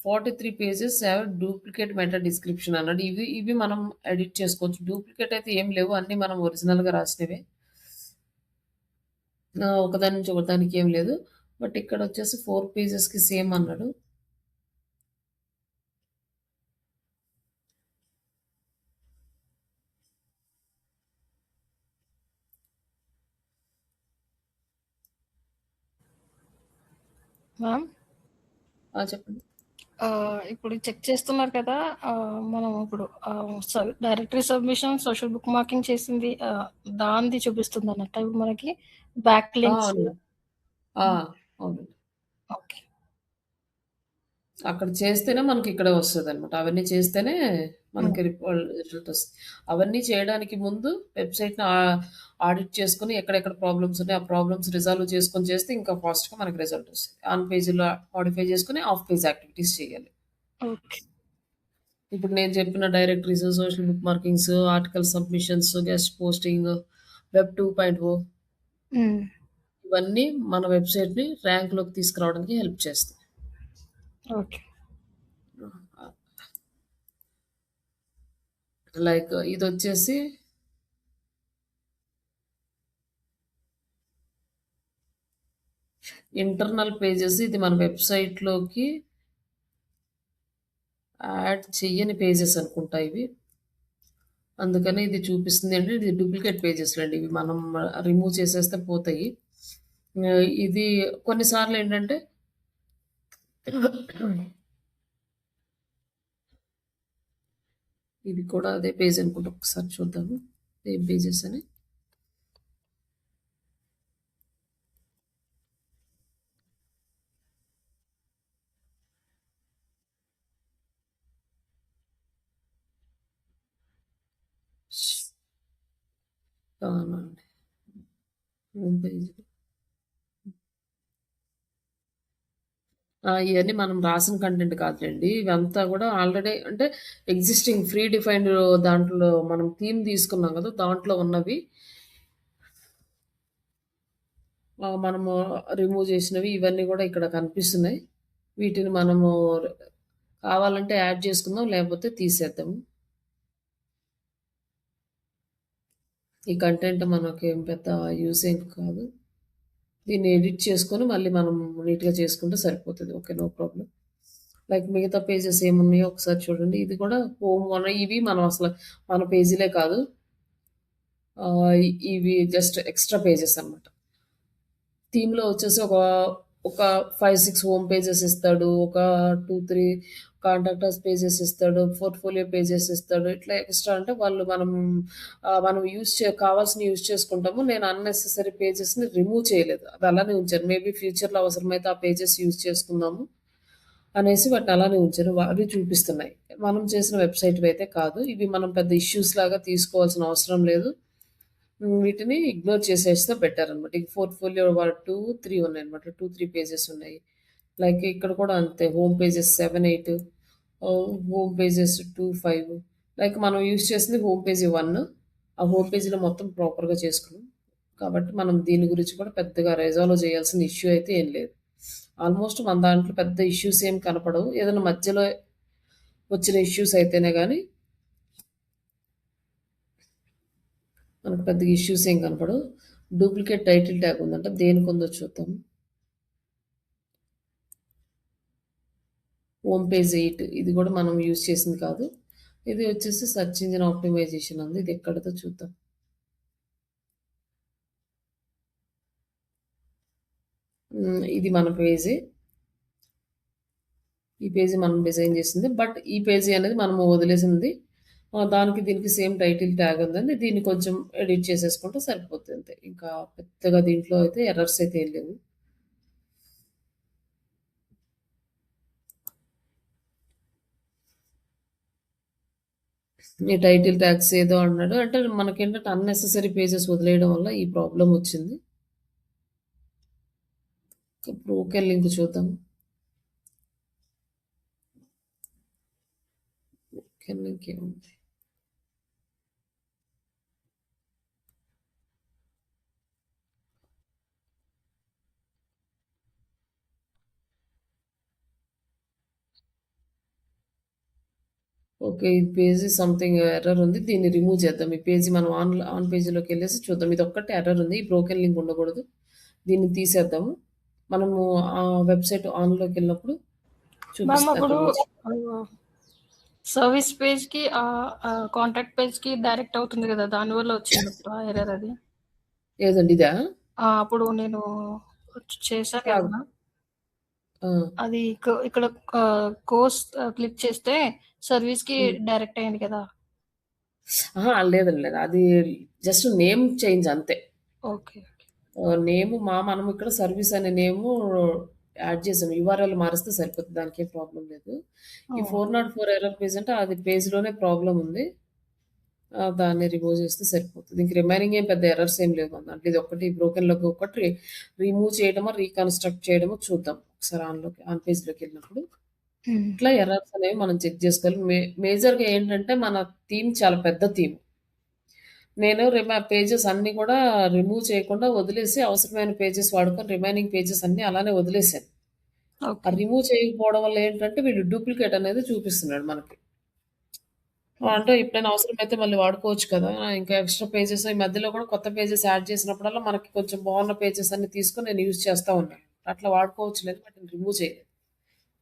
43 pages have duplicate meta description అన్నాడు. ఇవి మనం ఎడిట్ చేసుకోవచ్చు. డూప్లికేట్ అయితే ఏం లేవు, అన్నీ మనం ఒరిజినల్గా రాసినవే. ఒకదాని నుంచి ఒకదానికి ఏం లేదు. బట్ ఇక్కడ వచ్చేసి 4 పేజెస్కి సేమ్ అన్నాడు. మ్యామ్ చెప్పండి. ఇప్పుడు చెక్ చేస్తున్నారు కదా. మనం ఇప్పుడు directory submission, social book marking చేసింది దాంది చూపిస్తుంది అన్నట్టు ఇప్పుడు మనకి బ్యాక్ లింక్స్. అవును, ఓకే, అక్కడ చేస్తేనే మనకి ఇక్కడ వస్తుంది అనమాట. అవన్నీ చేస్తేనే మనకి రిజల్ట్ వస్తుంది. అవన్నీ చేయడానికి ముందు వెబ్సైట్ని ఆడిట్ చేసుకుని ఎక్కడెక్కడ ప్రాబ్లమ్స్ ఉన్నాయి ఆ ప్రాబ్లమ్స్ రిజాల్వ్ చేసుకొని చేస్తే ఇంకా ఫాస్ట్గా మనకి రిజల్ట్ వస్తుంది. ఆన్ పేజీలో మాడిఫై చేసుకుని ఆఫ్ పేజ్ యాక్టివిటీస్ చేయాలి. ఓకే. ఇప్పుడు నేను చెప్పిన directories, social book markings, article submissions, guest posting, web 2.0 ఇవన్నీ మన వెబ్సైట్ని ర్యాంక్లోకి తీసుకురావడానికి హెల్ప్ చేస్తాయి. ఓకే. లైక్ ఇది వచ్చేసి ఇంటర్నల్ పేజెస్. ఇది మన వెబ్సైట్లోకి యాడ్ చెయ్యని పేజెస్ అనుకుంటా ఇవి. అందుకని ఇది చూపిస్తుంది అంటే ఇది డూప్లికేట్ పేజెస్ అండి. ఇవి మనం రిమూవ్ చేసేస్తే పోతాయి. ఇది కొన్నిసార్లు ఏంటంటే ఇది కూడా అదే పేజ్ అనుకుంటా. ఒకసారి చూద్దాము ఏం పేజెస్ అని. అవునండి. Home page. ఇయన్నీ మనం రాసిన కంటెంట్ కాదులెండి. ఇవంతా గూడా ఆల్రెడీ అంటే ఎగ్జిస్టింగ్ ప్రీ డిఫైన్డ్ దాంట్లో మనం థీమ్ తీసుకున్నాం గదా! దాంట్లో ఉన్నవి మనము రిమూవ్ చేసినవి ఇవన్నీ గూడా ఇక్కడ కనిపిస్తున్నాయి. వీటిని మనము కావాలంటే యాడ్ చేసుకుందాం. లేపోతే తీసేద్దాము. ఈ కంటెంట్ మనకేం పెద్ద యూజ్ ఏం కాదు. దీన్ని ఎడిట్ చేసుకొని మళ్ళీ మనం నీట్‌గా చేసుకుంటే సరిపోతది. ఓకే. No problem. లైక్ మిగతా పేజెస్ ఏమున్నాయో ఒకసారి చూడండి. ఇది కూడా హోమ్ ఇవి మనం అసలు మన పేజీలే కాదు. ఇవి జస్ట్ ఎక్స్‌ట్రా పేజెస్ అన్నమాట. థీమ్‌లో వచ్చేసి ఒక 5, 6 హోమ్ పేజెస్ ఇస్తాడు. ఒక 2, 3 కాంటాక్ట్ అస్ పేజెస్ ఇస్తాడు. పోర్ట్‌ఫోలియో పేజెస్ ఇస్తాడు. ఇట్లా ఎక్స్‌ట్రా అంటే మనం కావాల్సినవి యూజ్ చేసుకుంటాము. నేను అన్నెసెసరీ పేజెస్‌ని రిమూవ్ చేయలేదు. అది అలానే ఉంచాను. మేబీ ఫ్యూచర్‌లో అవసరమైతే ఆ పేజెస్ యూజ్ చేసుకుందాము అనేసి వాటిని అలానే ఉంచాను. అవి చూపిస్తున్నాయి. మనం చేసిన వెబ్‌సైట్‌వయితే కాదు. ఇవి మనం పెద్ద ఇష్యూస్ లాగా తీసుకోవాల్సిన అవసరం లేదు. వీటిని ఇగ్నోర్ చేసేస్తే బెటర్ అనమాట. ఈ పోర్ట్‌ఫోలియో 2, 3 ఉన్నాయన్నమాట. 2, 3 పేజెస్ ఉన్నాయి. లైక్ ఇక్కడ కూడా అంతే home pages 7, 8 home pages 2, 5 like మనం యూజ్ చేసింది హోమ్ పేజీ 1. ఆ హోమ్ పేజీలో మొత్తం ప్రాపర్‌గా చేసుకున్నాం. కాబట్టి మనం దీని గురించి కూడా పెద్దగా రిజాల్వ్ చేయాల్సిన ఇష్యూ అయితే ఏం లేదు. ఆల్మోస్ట్ మన దాంట్లో పెద్ద ఇష్యూస్ ఏం కనపడవు. ఏదైనా మధ్యలో వచ్చిన ఇష్యూస్ అయితేనే గానీ మనకు పెద్దగా ఇష్యూస్ ఏం కనపడవు. డూప్లికేట్ టైటిల్ ట్యాగ్ ఉందంట. దేనికుందో చూద్దాం. హోమ్ పేజ్ 8 ఇది కూడా మనం యూజ్ చేసింది కాదు. ఇది వచ్చేసి సెర్చ్ ఇంజిన్ ఆప్టిమైజేషన్ ఉంది. ఇది ఎక్కడిదో చూద్దాం. ఇది మన పేజీ. ఈ పేజీ మనం డిజైన్ చేసింది. బట్ ఈ పేజీ అనేది మనం వదిలేసింది. దానికి దీనికి సేమ్ టైటిల్ ట్యాగ్ ఉందండి. దీన్ని కొంచెం ఎడిట్ చేసేసుకుంటే సరిపోతుంది అంతే. ఇంకా పెద్దగా దీంట్లో అయితే ఎర్రర్స్ అయితే ఏం లేవు. ఈ టైటిల్ ట్యాగ్స్ ఏదో అన్నాడు. అంటే మనకేంటంటే అన్నెసెసరీ పేజెస్ వదిలేయడం వల్ల ఈ ప్రాబ్లమ్ వచ్చింది. ఇప్పుడు ఓకే లింక్ చూద్దాం. ఓకే లింక్ ఏముంది? ఓకే. ఈ పేజీ సంథింగ్ ఎర్రర్ ఉంది. దీన్ని రిమూవ్ చేద్దాం. ఈ పేజీ మనం ఆన్ పేజీలోకెళ్ళేసి చూద్దాం. ఇదొక్కటే ఎర్రర్ ఉంది. ఈ బ్రోకెన్ లింక్ ఉండకూడదు. దీన్ని తీసేద్దాము. మనము వెబ్‌సైట్ ఆన్‌లోకెళ్ళినప్పుడు మ్యామ్ చూపిస్తారు అప్పుడు రిమూవ్ సర్వీస్ పేజ్‌కి కాంటాక్ట్ పేజ్‌కి డైరెక్ట్ అవుతుంది కదా! దానివల్ల వచ్చింది ఇప్పుడు ఆ ఎర్రర్ అది. ఏదండి ఇదా? అప్పుడు నేను చేశాను కాదు. కదా! ఆ! అది ఇక్కడ కోర్స్ క్లిక్ చేస్తే సర్వీస్‌కి హ్మ్. డైరెక్ట్ అయింది కదా! అహా! లేదండి. లేదు. అది జస్ట్ నేమ్ చేంజ్ అంతే. ఓకే. మనం ఇక్కడ సర్వీస్ అనే నేము యాడ్ చేసాం. యూఆర్ఎల్ మారిస్తే సరిపోతుంది. దానికేం ప్రాబ్లమ్ లేదు. ఈ ఓహ్! 404 ఎర్రర్ పేజ్ అంటే అది పేజ్‌లోనే ప్రాబ్లమ్ ఉంది. దాన్ని రిమూవ్ చేస్తే సరిపోతది. ఇంక రిమైనింగ్ ఏం పెద్ద ఎర్రర్స్ ఏం లేవు మన దాంట్లో. ఇదొక్కటి బ్రోకెన్ లోగో ఒకటి రిమూవ్ చేయడమో, రీకన్‌స్ట్రక్ట్ చేయడమో చూద్దాం. ఒకసారి ఆన్ పేజ్‌లోకెళ్ళినప్పుడు. హ్మ్. ఇట్లా ఎర్రర్స్ అనేవి మనం చెక్ చేసుకోవాలి. మేజర్‌గా ఏంటంటే మన థీమ్ చాలా పెద్ద థీమ్. నేను పేజెస్ అన్నీ కూడా రిమూవ్ చేయకుండా వదిలేసి అవసరమైన పేజెస్ వాడుకొని రిమైనింగ్ పేజెస్ అన్నీ అలానే వదిలేసాను. ఆ ఓకే. రిమూవ్ చేయకపోవడం వల్ల ఏంటంటే వీడు డూప్లికేట్ అనేది చూపిస్తున్నాడు మనకి. హ్మ్. అంటే ఎప్పుడైనా అవసరమైతే మళ్ళీ వాడుకోవచ్చు కదా! ఇంకా ఎక్స్‌ట్రా పేజెస్ ఈ మధ్యలో కూడా కొత్త పేజెస్ యాడ్ చేసినప్పుడల్లా మనకి కొంచెం బాగున్న పేజెస్ అన్నీ తీసుకొని నేను యూజ్ చేస్తా ఉన్నాను. అట్లా వాడుకోవచ్చులే అని వాటిని రిమూవ్ చేయలేదు.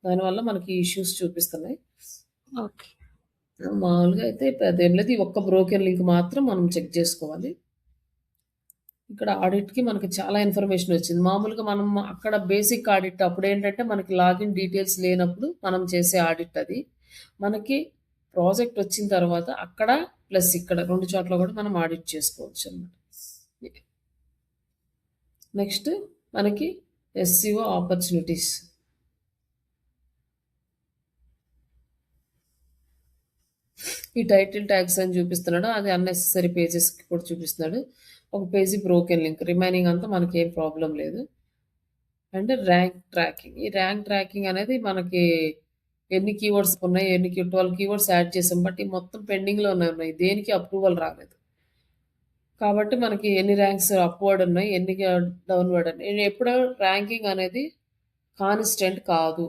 దానివల్ల మనకి ఇష్యూస్ చూపిస్తున్నాయి. ఓకే. మామూలుగా అయితే పెద్దేం లేదు. ఈ ఒక్క బ్రోకెన్ లింక్ మాత్రం మనం చెక్ చేసుకోవాలి. ఇక్కడ ఆడిట్‌కి మనకి చాలా ఇన్ఫర్మేషన్ వచ్చింది. మామూలుగా మనం అక్కడ బేసిక్ ఆడిట్ అప్పుడేంటంటే మనకి లాగిన్ డీటెయిల్స్ లేనప్పుడు మనం చేసే ఆడిట్ అది. మనకి ప్రాజెక్ట్ వచ్చిన తర్వాత అక్కడ ప్లస్ ఇక్కడ 2 చోట్ల కూడా మనం ఆడిట్ చేసుకోవచ్చనమాట. నెక్స్ట్ మనకి ఎస్‌సిఓ ఆపర్చునిటీస్. ఈ టైటిల్ ట్యాగ్స్ అని చూపిస్తున్నాడు. అది అన్నెసెసరీ పేజెస్‌కి కూడా చూపిస్తున్నాడు. ఒక పేజీ బ్రోకెన్ లింక్. రిమైనింగ్ అంతా మనకేం ప్రాబ్లమ్ లేదు. And rank tracking. ఈ ర్యాంక్ ట్రాకింగ్ అనేది మనకి ఎన్ని కీవర్డ్స్ ఉన్నాయి, 12 కీవర్డ్స్ యాడ్ చేసాం. బట్ ఈ మొత్తం పెండింగ్‌లోనే ఉన్నాయి. దేనికి అప్రూవల్ రాలేదు. కాబట్టి మనకి ఎన్ని ర్యాంక్స్ అప్‌వర్డ్ ఉన్నాయి, ఎన్ని డౌన్‌వర్డ్ ఉన్నాయి. ఎప్పుడు ర్యాంకింగ్ అనేది కాన్స్టెంట్ కాదు.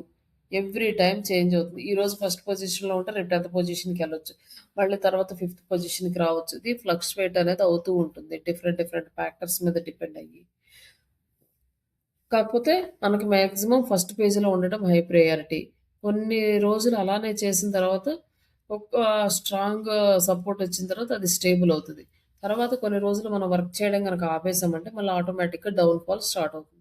ఎవ్రీ టైమ్ చేంజ్ అవుతుంది. ఈరోజు ఫస్ట్ పొజిషన్‌లో ఉంటే రేపు 10థ్ పొజిషన్‌కెళ్ళొచ్చు. మళ్ళీ తర్వాత 5థ్ పొజిషన్‌కి రావచ్చు. ఇది ఫ్లక్చుయేట్ అనేది అవుతూ ఉంటుంది. డిఫరెంట్ ఫ్యాక్టర్స్ మీద డిపెండ్ అయ్యి. కాకపోతే మనకి మాక్సిమం ఫస్ట్ పేజ్‌లో ఉండటం హై ప్రయారిటీ. కొన్ని రోజులు అలానే చేసిన తర్వాత ఒక స్ట్రాంగ్ సపోర్ట్ వచ్చిన తర్వాత అది స్టేబుల్ అవుతది. తర్వాత కొన్ని రోజులు మనం వర్క్ చేయడం గనక ఆపేసామంటే మళ్ళీ ఆటోమేటిక్‌గా డౌన్‌ఫాల్ స్టార్ట్ అవుతుంది.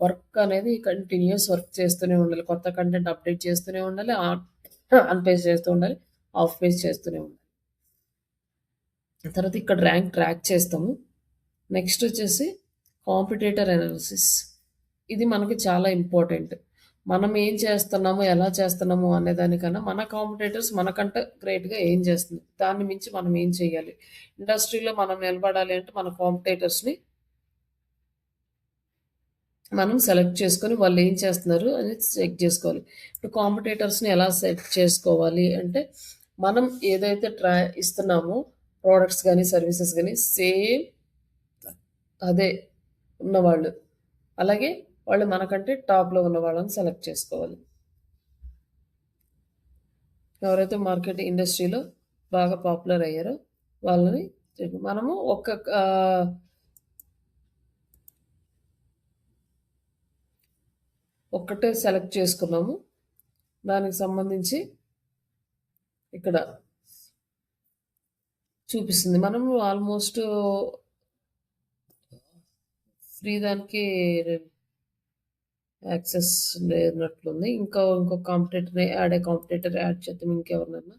వర్క్ అనేది కంటిన్యూయస్ వర్క్ చేస్తూనే ఉండాలి. కొత్త కంటెంట్ అప్డేట్ చేస్తూనే ఉండాలి. ఆన్ పేజ్ చేస్తూ ఉండాలి. ఆఫ్ పేజ్ చేస్తూనే ఉండాలి. తర్వాత ఇక్కడ ర్యాంక్ ట్రాక్ చేస్తాము. నెక్స్ట్ వచ్చేసి కాంపిటీటర్ అనాలిసిస్. ఇది మనకి చాలా ఇంపార్టెంట్. మనం ఏం చేస్తున్నాము, ఎలా చేస్తున్నాము అనే దానికన్నా మన కాంపిటీటర్స్ మనకంటే గ్రేట్‌గా ఏం చేస్తున్నారు, దాన్ని మించి మనం ఏం చేయాలి, ఇండస్ట్రీలో మనం నిలబడాలి అంటే మన కాంపిటీటర్స్‌ని మనం సెలెక్ట్ చేసుకొని వాళ్ళు ఏం చేస్తున్నారు అనేది చెక్ చేసుకోవాలి. ఇప్పుడు కాంపిటీటర్స్‌ని ఎలా సెట్ చేసుకోవాలి అంటే మనం ఏదైతే ఇస్తున్నామో ప్రొడక్ట్స్ గానీ, సర్వీసెస్ గానీ సేమ్ అదే ఉన్నవాళ్ళు. అలాగే వాళ్ళు మనకంటే టాప్‌లో ఉన్న వాళ్ళని సెలెక్ట్ చేసుకోవాలి. ఎవరైతే మార్కెట్ ఇండస్ట్రీలో బాగా పాపులర్ అయ్యారో వాళ్ళని మనము ఒక్కటే సెలెక్ట్ చేసుకున్నాము. దానికి సంబంధించి ఇక్కడ చూపిస్తుంది. మనము ఆల్మోస్ట్ ఫ్రీ దానికి యాక్సెస్ లేనట్లుంది. ఇంకో కాంపిటీటర్ యాడ్ చేద్దాం ఇంకెవరినన్నా.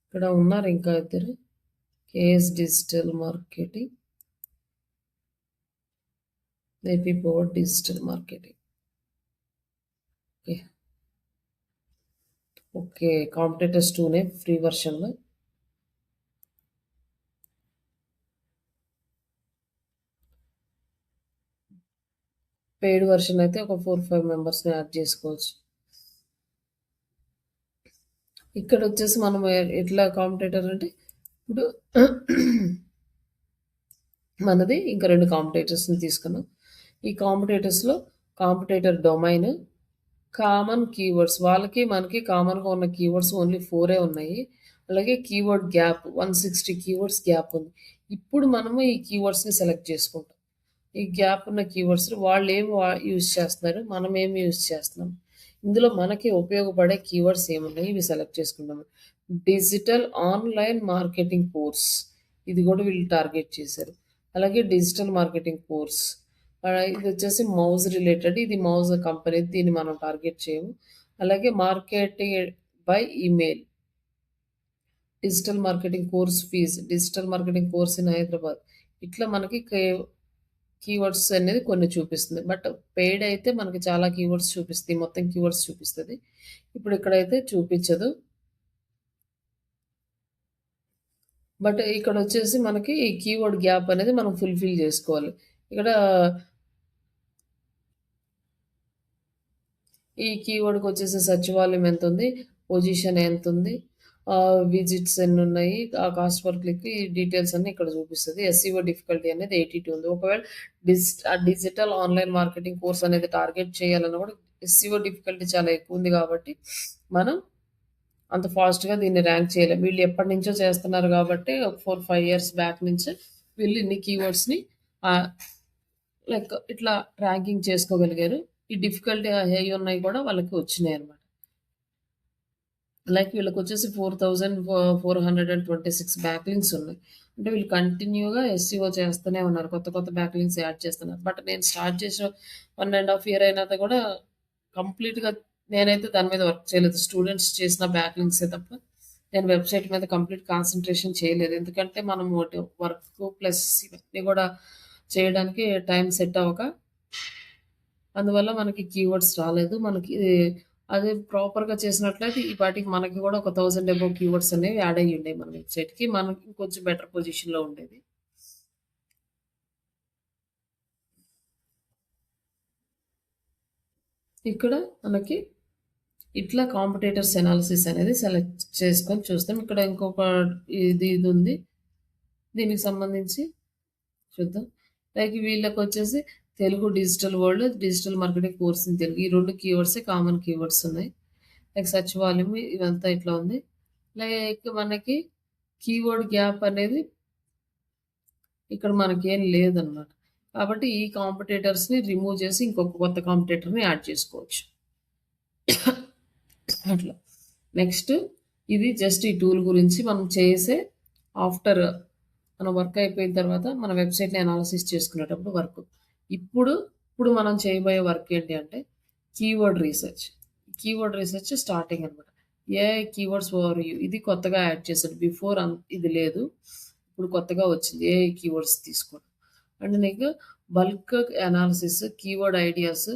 ఇక్కడ ఉన్నారు ఇంకా ఇద్దరు. KS digital marketing, AP power digital marketing. Okay competitors 2నే ఫ్రీ వర్షన్లో. పెయిడ్ వర్షన్ అయితే ఒక 4-5 మెంబర్స్ని యాడ్ చేసుకోవచ్చు. ఇక్కడ వచ్చేసి మనం ఎట్లా కాంపిటీటర్ అంటే ఇప్పుడు మనది ఇంకా 2 కాంపిటీటర్స్ని తీసుకున్నాం. ఈ కాంపిటీటర్స్లో కాంపిటీటర్ డొమైన్, కామన్ కీవర్డ్స్, వాళ్ళకి మనకి కామన్గా ఉన్న కీవర్డ్స్ ఓన్లీ 4 ఉన్నాయి. అలాగే కీవర్డ్ గ్యాప్ 160 కీవర్డ్స్ గ్యాప్ ఉంది. ఇప్పుడు మనము ఈ కీవర్డ్స్ని సెలెక్ట్ చేసుకుంటాం. ఈ గ్యాప్ ఉన్న కీవర్డ్స్ వాళ్ళు ఏం యూజ్ చేస్తున్నారు, మనం ఏం యూజ్ చేస్తున్నాం, ఇందులో మనకి ఉపయోగపడే కీవర్డ్స్ ఏమున్నాయి ఇవి సెలెక్ట్ చేసుకుంటాము. డిజిటల్ ఆన్లైన్ మార్కెటింగ్ కోర్స్, ఇది కూడా వీళ్ళు టార్గెట్ చేశారు. అలాగే డిజిటల్ మార్కెటింగ్ కోర్స్, ఇది వచ్చేసి మౌజ్ రిలేటెడ్, ఇది మౌజ్ కంపెనీ, దీన్ని మనం టార్గెట్ చేయము. అలాగే marketing by email, digital marketing course fees, digital marketing course in Hyderabad. ఇట్లా మనకి కీవర్డ్స్ అనేది కొన్ని చూపిస్తుంది. బట్ పెయిడ్ అయితే మనకి చాలా కీవర్డ్స్ చూపిస్తుంది, మొత్తం కీవర్డ్స్ చూపిస్తుంది. ఇప్పుడు ఇక్కడైతే చూపించదు. బట్ ఇక్కడ వచ్చేసి మనకి ఈ కీవర్డ్ గ్యాప్ అనేది మనం ఫుల్ఫిల్ చేసుకోవాలి. ఇక్కడ ఈ కీవర్డ్కి వచ్చేసి సచివాలయం ఎంత ఉంది, పొజిషన్ ఎంత ఉంది, విజిట్స్ ఎన్ని ఉన్నాయి, ఆ కాస్ట్ పర్ క్లిక్, ఈ డీటెయిల్స్ అన్ని ఇక్కడ చూపిస్తుంది. ఎస్ఈఓ డిఫికల్టీ అనేది 82 ఉంది. ఒకవేళ డిజిటల్ ఆన్లైన్ మార్కెటింగ్ కోర్స్ అనేది టార్గెట్ చేయాలన్నా కూడా ఎస్ఈఓ డిఫికల్టీ చాలా ఎక్కువ ఉంది కాబట్టి మనం అంత ఫాస్ట్గా దీన్ని ర్యాంక్ చేయలేం. వీళ్ళు ఎప్పటి నుంచో చేస్తున్నారు కాబట్టి 4-5 ఇయర్స్ బ్యాక్ నుంచి వీళ్ళు ఇన్ని కీవర్డ్స్ని లైక్ ఇట్లా ర్యాంకింగ్ చేసుకోగలిగారు. ఈ డిఫికల్టీ హై ఉన్నాయి కూడా వాళ్ళకి వచ్చినాయి అనమాట. లైక్ వీళ్ళకి వచ్చేసి 4426 బ్యాక్లింక్స్ ఉన్నాయి. అంటే వీళ్ళు కంటిన్యూగా ఎస్సీఓ చేస్తూనే ఉన్నారు, కొత్త బ్యాక్లింక్స్ యాడ్ చేస్తున్నారు. బట్ నేను స్టార్ట్ చేసిన 1.5 ఇయర్ అయినా కూడా కంప్లీట్గా నేనైతే దాని మీద వర్క్ చేయలేదు. స్టూడెంట్స్ చేసిన బ్యాక్లింక్సే తప్ప నేను వెబ్సైట్ మీద కంప్లీట్ కాన్సన్ట్రేషన్ చేయలేదు. ఎందుకంటే మనం వర్క్ ప్లస్ ఇవన్నీ కూడా చేయడానికి టైం సెట్ అవ్వక, అందువల్ల మనకి కీవర్డ్స్ రాలేదు. మనకి అది ప్రాపర్‌గా చేసినట్లయితే ఈ పాటికి మనకి కూడా ఒక 1000 అబోవ్ కీవర్డ్స్ అనేవి యాడ్ అయ్యుండేవి మన వెబ్‌సైట్‌కి. మనకి ఇంకొంచెం బెటర్ పొజిషన్‌లో ఉండేది. ఇక్కడ మనకి ఇట్లా కాంపిటీటర్స్ అనాలిసిస్ అనేది సెలెక్ట్ చేసుకొని చూస్తాం. ఇక్కడ ఇంకొక ఇది ఉంది. దీనికి సంబంధించి చూద్దాం. లైక్ వీళ్ళకొచ్చేసి Telugu digital world, digital marketing course in Telugu. ఈ 2 కీవర్డ్సే కామన్ కీవర్డ్స్ ఉన్నాయి. లైక్ సెర్చ్ వాల్యూమ్ ఇదంతా ఇట్లా ఉంది. లైక్ మనకి కీవర్డ్ గ్యాప్ అనేది ఇక్కడ మనకేం లేదనమాట. కాబట్టి ఈ కాంపిటీటర్స్‌ని రిమూవ్ చేసి ఇంకొక కొత్త కాంపిటీటర్‌ని యాడ్ చేసుకోవచ్చు. అట్లా. నెక్స్ట్ ఇది జస్ట్ ఈ టూల్ గురించి మనం చేసే ఆఫ్టర్ మన వర్క్ అయిపోయిన తర్వాత మన వెబ్‌సైట్‌ని అనాలిసిస్ చేసుకునేటప్పుడు వర్క్. ఇప్పుడు మనం చేయబోయే వర్క్ ఏంటి అంటే keyword research. Keyword research starting అనమాట. ఏఐ కీవర్డ్స్ ఓవర్ వ్యూ ఇది కొత్తగా యాడ్ చేశాడు. బిఫోర్ ఇది లేదు. ఇప్పుడు కొత్తగా వచ్చింది ఏఐ కీవర్డ్స్ తీసుకోవడం. అండ్ నీకు bulk analysis, keyword ideas,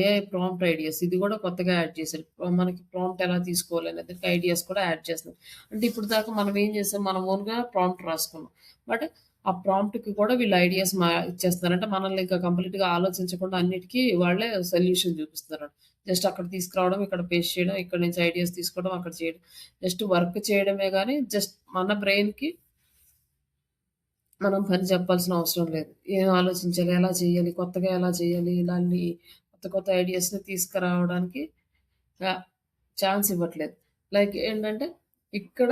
AI prompt ideas ఇది కూడా కొత్తగా యాడ్ చేశారు. మనకి ప్రాంప్ట్ ఎలా తీసుకోవాలి అనేది ఐడియాస్ కూడా యాడ్ చేస్తున్నాం. అంటే ఇప్పుడు దాకా మనం ఏం చేసాం, మనం ఓన్‌గా ప్రాంప్ట్ రాసుకున్నాం. బట్ ఆ ప్రాంప్ట్‌కి కూడా వీళ్ళు ఐడియాస్ ఇచ్చేస్తున్నారు. అంటే మనల్ని ఇంకా కంప్లీట్‌గా ఆలోచించకుండా అన్నిటికి వాళ్ళే సొల్యూషన్ చూపిస్తున్నారు. జస్ట్ అక్కడ తీసుకురావడం, ఇక్కడ పేస్ట్ చేయడం, ఇక్కడ నుంచి ఐడియాస్ తీసుకోవడం, అక్కడ చేయడం. జస్ట్ వర్క్ చేయడమే గానీ జస్ట్ మన బ్రెయిన్‌కి మనం పని చెప్పాల్సిన అవసరం లేదు. ఏం ఆలోచించాలి, ఎలా చేయాలి, కొత్తగా ఎలా చేయాలి, ఇలాంటి కొత్త ఐడియాస్‌ని తీసుకురావడానికి ఛాన్స్ ఇవ్వట్లేదు. లైక్ ఏంటంటే ఇక్కడ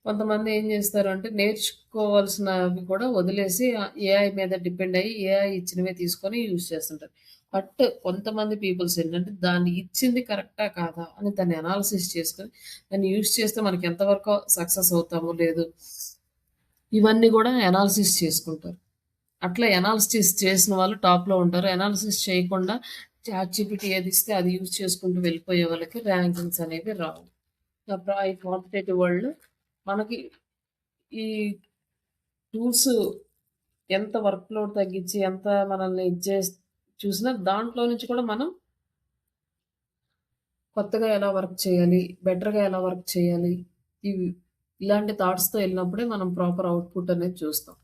కొంతమంది ఏం చేస్తారంటే నేర్చుకోవాల్సినవి కూడా వదిలేసి ఏఐ మీద డిపెండ్ అయ్యి ఏఐ ఇచ్చినవే తీసుకొని యూజ్ చేస్తుంటారు. బట్ కొంతమంది పీపుల్స్ ఏంటంటే దాన్ని ఇచ్చింది కరెక్టా కాదా అని దాన్ని అనాలిసిస్ చేసుకొని దాన్ని యూజ్ చేస్తే మనకి ఎంతవరకు సక్సెస్ అవుతామో లేదు ఇవన్నీ కూడా అనాలిసిస్ చేసుకుంటారు. అట్లా అనాలిసిస్ చేసిన వాళ్ళు టాప్‌లో ఉంటారు. అనాలిసిస్ చేయకుండా చాట్‌జీపీటీ ఏది ఇస్తే అది యూజ్ చేసుకుంటూ వెళ్ళిపోయే వాళ్ళకి ర్యాంకింగ్స్ అనేవి రావు. ఈ కాంపిటేటివ్ వరల్డ్‌లో మనకి ఈ టూల్స్ ఎంత వర్క్ లోడ్ తగ్గించి ఎంత మనల్ని చూసినా దాంట్లో నుంచి కూడా మనం కొత్తగా ఎలా వర్క్ చేయాలి, బెటర్‌గా ఎలా వర్క్ చేయాలి, ఇలాంటి థాట్స్‌తో వెళ్ళినప్పుడే మనం ప్రాపర్ అవుట్‌పుట్ అనేది చూస్తాం.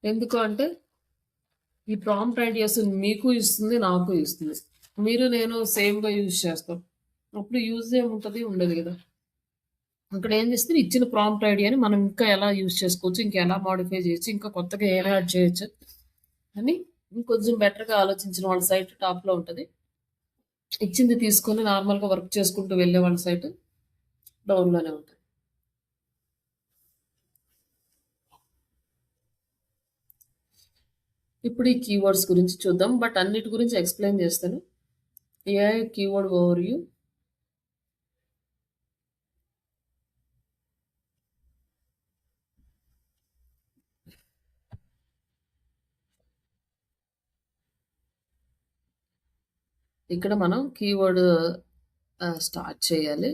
ఎందుకు అంటే ఈ ప్రాంప్ట్ ఐడియాస్ మీకు ఇస్తుంది, నాకు ఇస్తుంది. మీరు నేను సేమ్‌గా యూజ్ చేస్తాం. అప్పుడు యూజ్ ఏముంటది? ఉండదు గదా! అక్కడ ఏం చేస్తుంది ఇచ్చిన ప్రాంప్ట్ ఐడియాని మనం ఇంకా ఎలా యూజ్ చేసుకోవచ్చు, ఇంకా ఎలా మోడిఫై చేయొచ్చు, ఇంకా కొత్తగా ఏం యాడ్ చేయొచ్చు అని ఇంకొంచెం బెటర్‌గా ఆలోచించిన వాళ్ళ సైట్ టాప్‌లో ఉంటది. ఇచ్చింది తీసుకొని నార్మల్‌గా వర్క్ చేసుకుంటూ వెళ్ళే వాళ్ళ సైట్ డౌన్‌లోనే ఉంటది. ఇప్పుడు ఈ కీవర్డ్స్ గురించి చూద్దాం. బట్ అన్నిటి గురించి ఎక్స్‌ప్లెయిన్ చేస్తాను. AI keyword overview. ఇక్కడ మనం కీవర్డ్ స్టార్ట్ చేయాలి.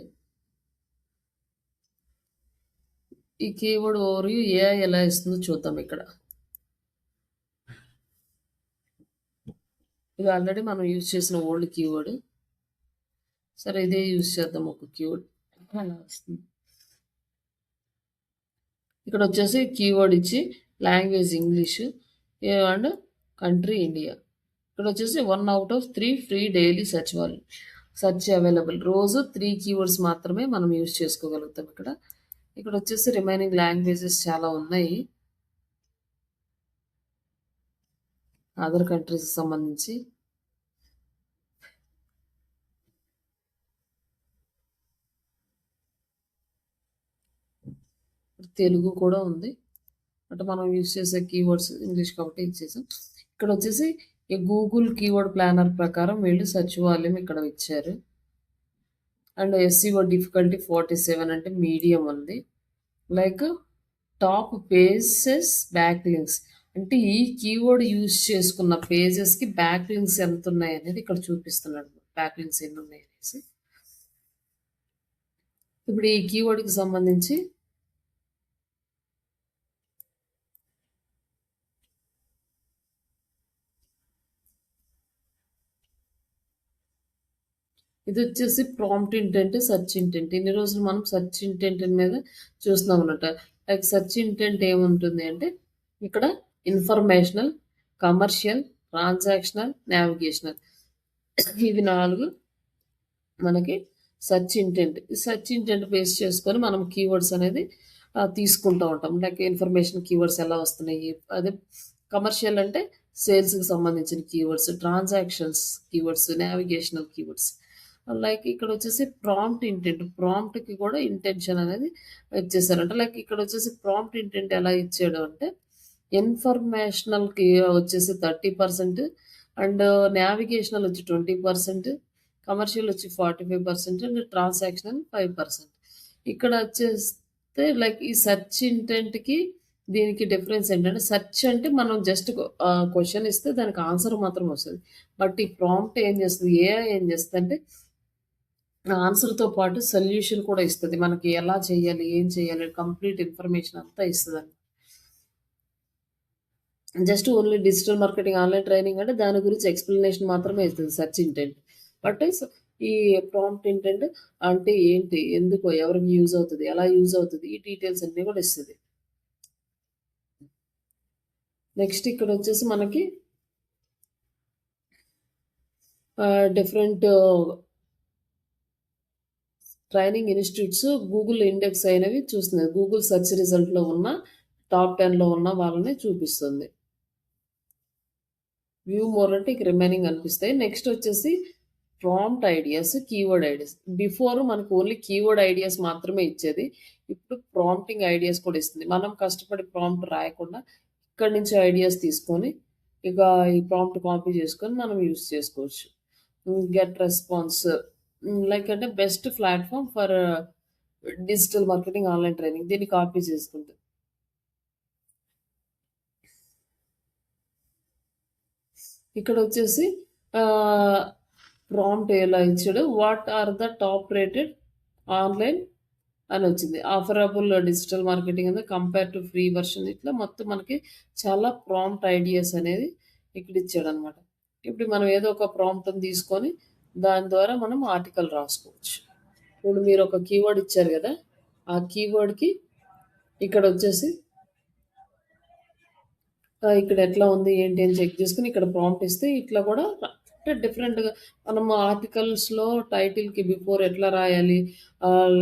ఈ కీవర్డ్ ఓవర్‌వ్యూ ఏఐ ఎలా ఇస్తుందో చూద్దాం ఇక్కడ. ఇది ఆల్రెడీ మనం యూజ్ చేసిన ఓల్డ్ కీవర్డ్. సరే ఇదే యూజ్ చేద్దాం ఒక కీవర్డ్. అలా వస్తుంది. ఇక్కడ వచ్చేసి కీవర్డ్ ఇచ్చి language English and country India. ఇక్కడ వచ్చేసి 1 out of 3 free daily search available. రోజు 3 కీవర్డ్స్ మాత్రమే మనం యూజ్ చేసుకోగలుగుతాం ఇక్కడ. ఇక్కడ వచ్చేసి రిమైనింగ్ లాంగ్వేజెస్ చాలా ఉన్నాయి. అదర్ కంట్రీస్‌కి సంబంధించి. తెలుగు కూడా ఉంది. అంటే మనం యూజ్ చేసే కీవర్డ్స్ ఇంగ్లీష్ కాబట్టి ఇచ్చేసాం. ఇక్కడ వచ్చేసి ఈ గూగుల్ కీవర్డ్ ప్లానర్ ప్రకారం వీళ్ళు సెర్చ్ వాల్యూమ్ ఇక్కడ ఇచ్చారు. అండ్ ఎస్సీఓ డిఫికల్టీ 47 అంటే మీడియం ఉంది. Like top pages back links అంటే ఈ కీవర్డ్ యూజ్ చేసుకున్న పేజెస్కి బ్యాక్ లింక్స్ ఎంత ఉన్నాయి అనేది ఇక్కడ చూపిస్తున్నాడు. బ్యాక్ లింక్స్ ఎన్ని ఉన్నాయి అనేసి. ఇప్పుడు ఈ కీవర్డ్కి సంబంధించి ఇది వచ్చేసి ప్రాంప్ట్ ఇంటెంట్, సెర్చ్ ఇంటెంట్. ఇన్ని రోజులు మనం సెర్చ్ ఇంటెంట్ మీద చూస్తున్నాం అన్నమాట. లైక్ సెర్చ్ ఇంటెంట్ ఏముంటుంది అంటే ఇక్కడ ఇన్ఫర్మేషనల్, కమర్షియల్, ట్రాన్సాక్షనల్, నావిగేషనల్ ఇవి 4 మనకి సెర్చ్ ఇంటెంట్. ఈ సెర్చ్ ఇంటెంట్ బేస్ చేసుకొని మనం కీవర్డ్స్ అనేది తీసుకుంటూ ఉంటాం. లైక్ ఇన్ఫర్మేషన్ కీవర్డ్స్ ఎలా వస్తున్నాయి, అదే కమర్షియల్ అంటే సేల్స్కి సంబంధించిన keywords, transactions keywords, navigational keywords. Like ఇక్కడ వచ్చేసి ప్రాంప్ట్ ఇంటెంట్, ప్రాంప్ట్కి కూడా ఇంటెన్షన్ అనేది ఇచ్చేసారంట. లైక్ ఇక్కడ వచ్చేసి ప్రాంప్ట్ ఇంటెంట్ ఎలా ఇచ్చాడు అంటే ఇన్ఫర్మేషనల్కి వచ్చేసి 30% అండ్ నావిగేషనల్ వచ్చి 20%, కమర్షియల్ వచ్చి 45% అండ్ ట్రాన్సాక్షనల్ 5%. ఇక్కడ వచ్చేస్తే లైక్ ఈ సెర్చ్ ఇంటెంట్కి దీనికి డిఫరెన్స్ ఏంటంటే సెర్చ్ అంటే మనం జస్ట్ క్వశ్చన్ ఇస్తే దానికి ఆన్సర్ మాత్రం వస్తుంది. బట్ ఈ ప్రాంప్ట్ ఏం చేస్తుంది, ఏఐ ఏం చేస్తుంది అంటే ఆన్సర్తో పాటు సొల్యూషన్ కూడా ఇస్తుంది. మనకి ఎలా చేయాలి, ఏం చేయాలి, కంప్లీట్ ఇన్ఫర్మేషన్ అంతా ఇస్తుంది. Just only digital marketing online training అంటే దాని గురించి ఎక్స్ప్లెనేషన్ మాత్రమే ఇస్తుంది సెర్చ్ ఇంటెంట్. బట్ ఈ ప్రాంప్ట్ ఇంటెంట్ అంటే ఏంటి, ఎందుకు, ఎవరికి యూజ్ అవుతుంది, ఎలా యూజ్ అవుతుంది, ఈ డీటెయిల్స్ అన్నీ కూడా ఇస్తుంది. నెక్స్ట్ ఇక్కడ వచ్చేసి మనకి different training institutes Google index అయినవి చూస్తుంది. గూగుల్ సెర్చ్ రిజల్ట్లో ఉన్న టాప్ 10లో ఉన్న వాళ్ళని చూపిస్తుంది. వ్యూ మోర్ అంటే ఇక రిమైనింగ్ అనిపిస్తాయి. నెక్స్ట్ వచ్చేసి prompt ideas, keyword ideas. Before మనకు ఓన్లీ కీవర్డ్ ఐడియాస్ మాత్రమే ఇచ్చేది. ఇప్పుడు ప్రాంప్టింగ్ ఐడియాస్ కూడా ఇస్తుంది. మనం కష్టపడి ప్రాంప్ట్ రాయకుండా ఇక్కడి నుంచి ఐడియాస్ తీసుకొని ఇక ఈ ప్రాంప్ట్ కాపీ చేసుకొని మనం యూస్ చేసుకోవచ్చు. గెట్ రెస్పాన్స్ లైక్ అంటే best platform for digital marketing online training, దీన్ని కాపీ చేసుకుంటుంది. ఇక్కడ వచ్చేసి ప్రాంప్ట్ ఎలా ఇచ్చాడు, what are the top rated online అని వచ్చింది. ఆఫరబుల్ డిజిటల్ మార్కెటింగ్ అనేది కంపేర్ టు ఫ్రీ వర్షన్. ఇట్లా మొత్తం మనకి చాలా ప్రాంప్ట్ ఐడియాస్ అనేది ఇక్కడ ఇచ్చాడు అనమాట. ఇప్పుడు మనం ఏదో ఒక ప్రాంప్ట్ని తీసుకొని దాని ద్వారా మనం ఆర్టికల్ రాసుకోవచ్చు. ఇప్పుడు మీరు ఒక కీవర్డ్ ఇచ్చారు కదా, ఆ కీవర్డ్కి ఇక్కడ వచ్చేసి ఇక్కడ ఎట్లా ఉంది ఏంటి అని చెక్ చేసుకుని ఇక్కడ ప్రాంప్ట్ ఇస్తే ఇట్లా కూడా అంటే డిఫరెంట్గా మనం ఆర్టికల్స్లో టైటిల్కి బిఫోర్ ఎట్లా రాయాలి,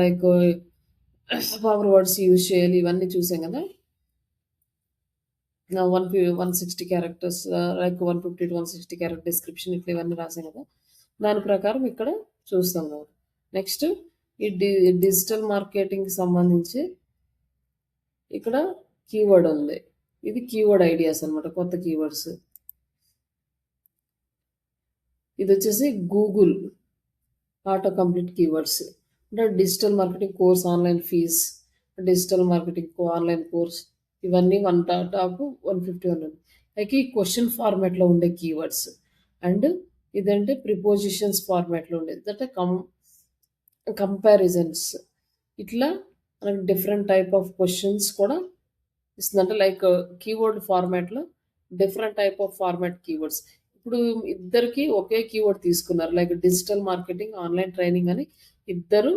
లైక్ పవర్ వర్డ్స్ యూజ్ చేయాలి, ఇవన్నీ చూసాం కదా. 160 characters like 150 to 160 character description ఇట్లా ఇవన్నీ రాసాం కదా, దాని ప్రకారం ఇక్కడ చూస్తాం కదా. నెక్స్ట్ ఈ డిజిటల్ మార్కెటింగ్కి సంబంధించి ఇక్కడ కీవర్డ్ ఉంది. ఇది కీవర్డ్ ఐడియాస్ అనమాట, కొత్త కీవర్డ్స్. ఇది వచ్చేసి గూగుల్ ఆటో కంప్లీట్ కీవర్డ్స్ అంటే digital marketing course online fees, digital marketing online course, ఇవన్నీ టాప్ 151 లైక్ ఈ క్వశ్చన్ ఫార్మాట్లో ఉండే కీవర్డ్స్. అండ్ ఇదంటే ప్రిపోజిషన్స్ ఫార్మాట్లో ఉండేది, అంటే కంపారిజన్స్. ఇట్లా మనకి డిఫరెంట్ టైప్ ఆఫ్ క్వశ్చన్స్ కూడా ఇస్తుంది. అంటే లైక్ కీవర్డ్ ఫార్మాట్లో different type of format keywords. ఇప్పుడు ఇద్దరికి ఒకే కీవర్డ్ తీసుకున్నారు, like digital marketing online training అని ఇద్దరు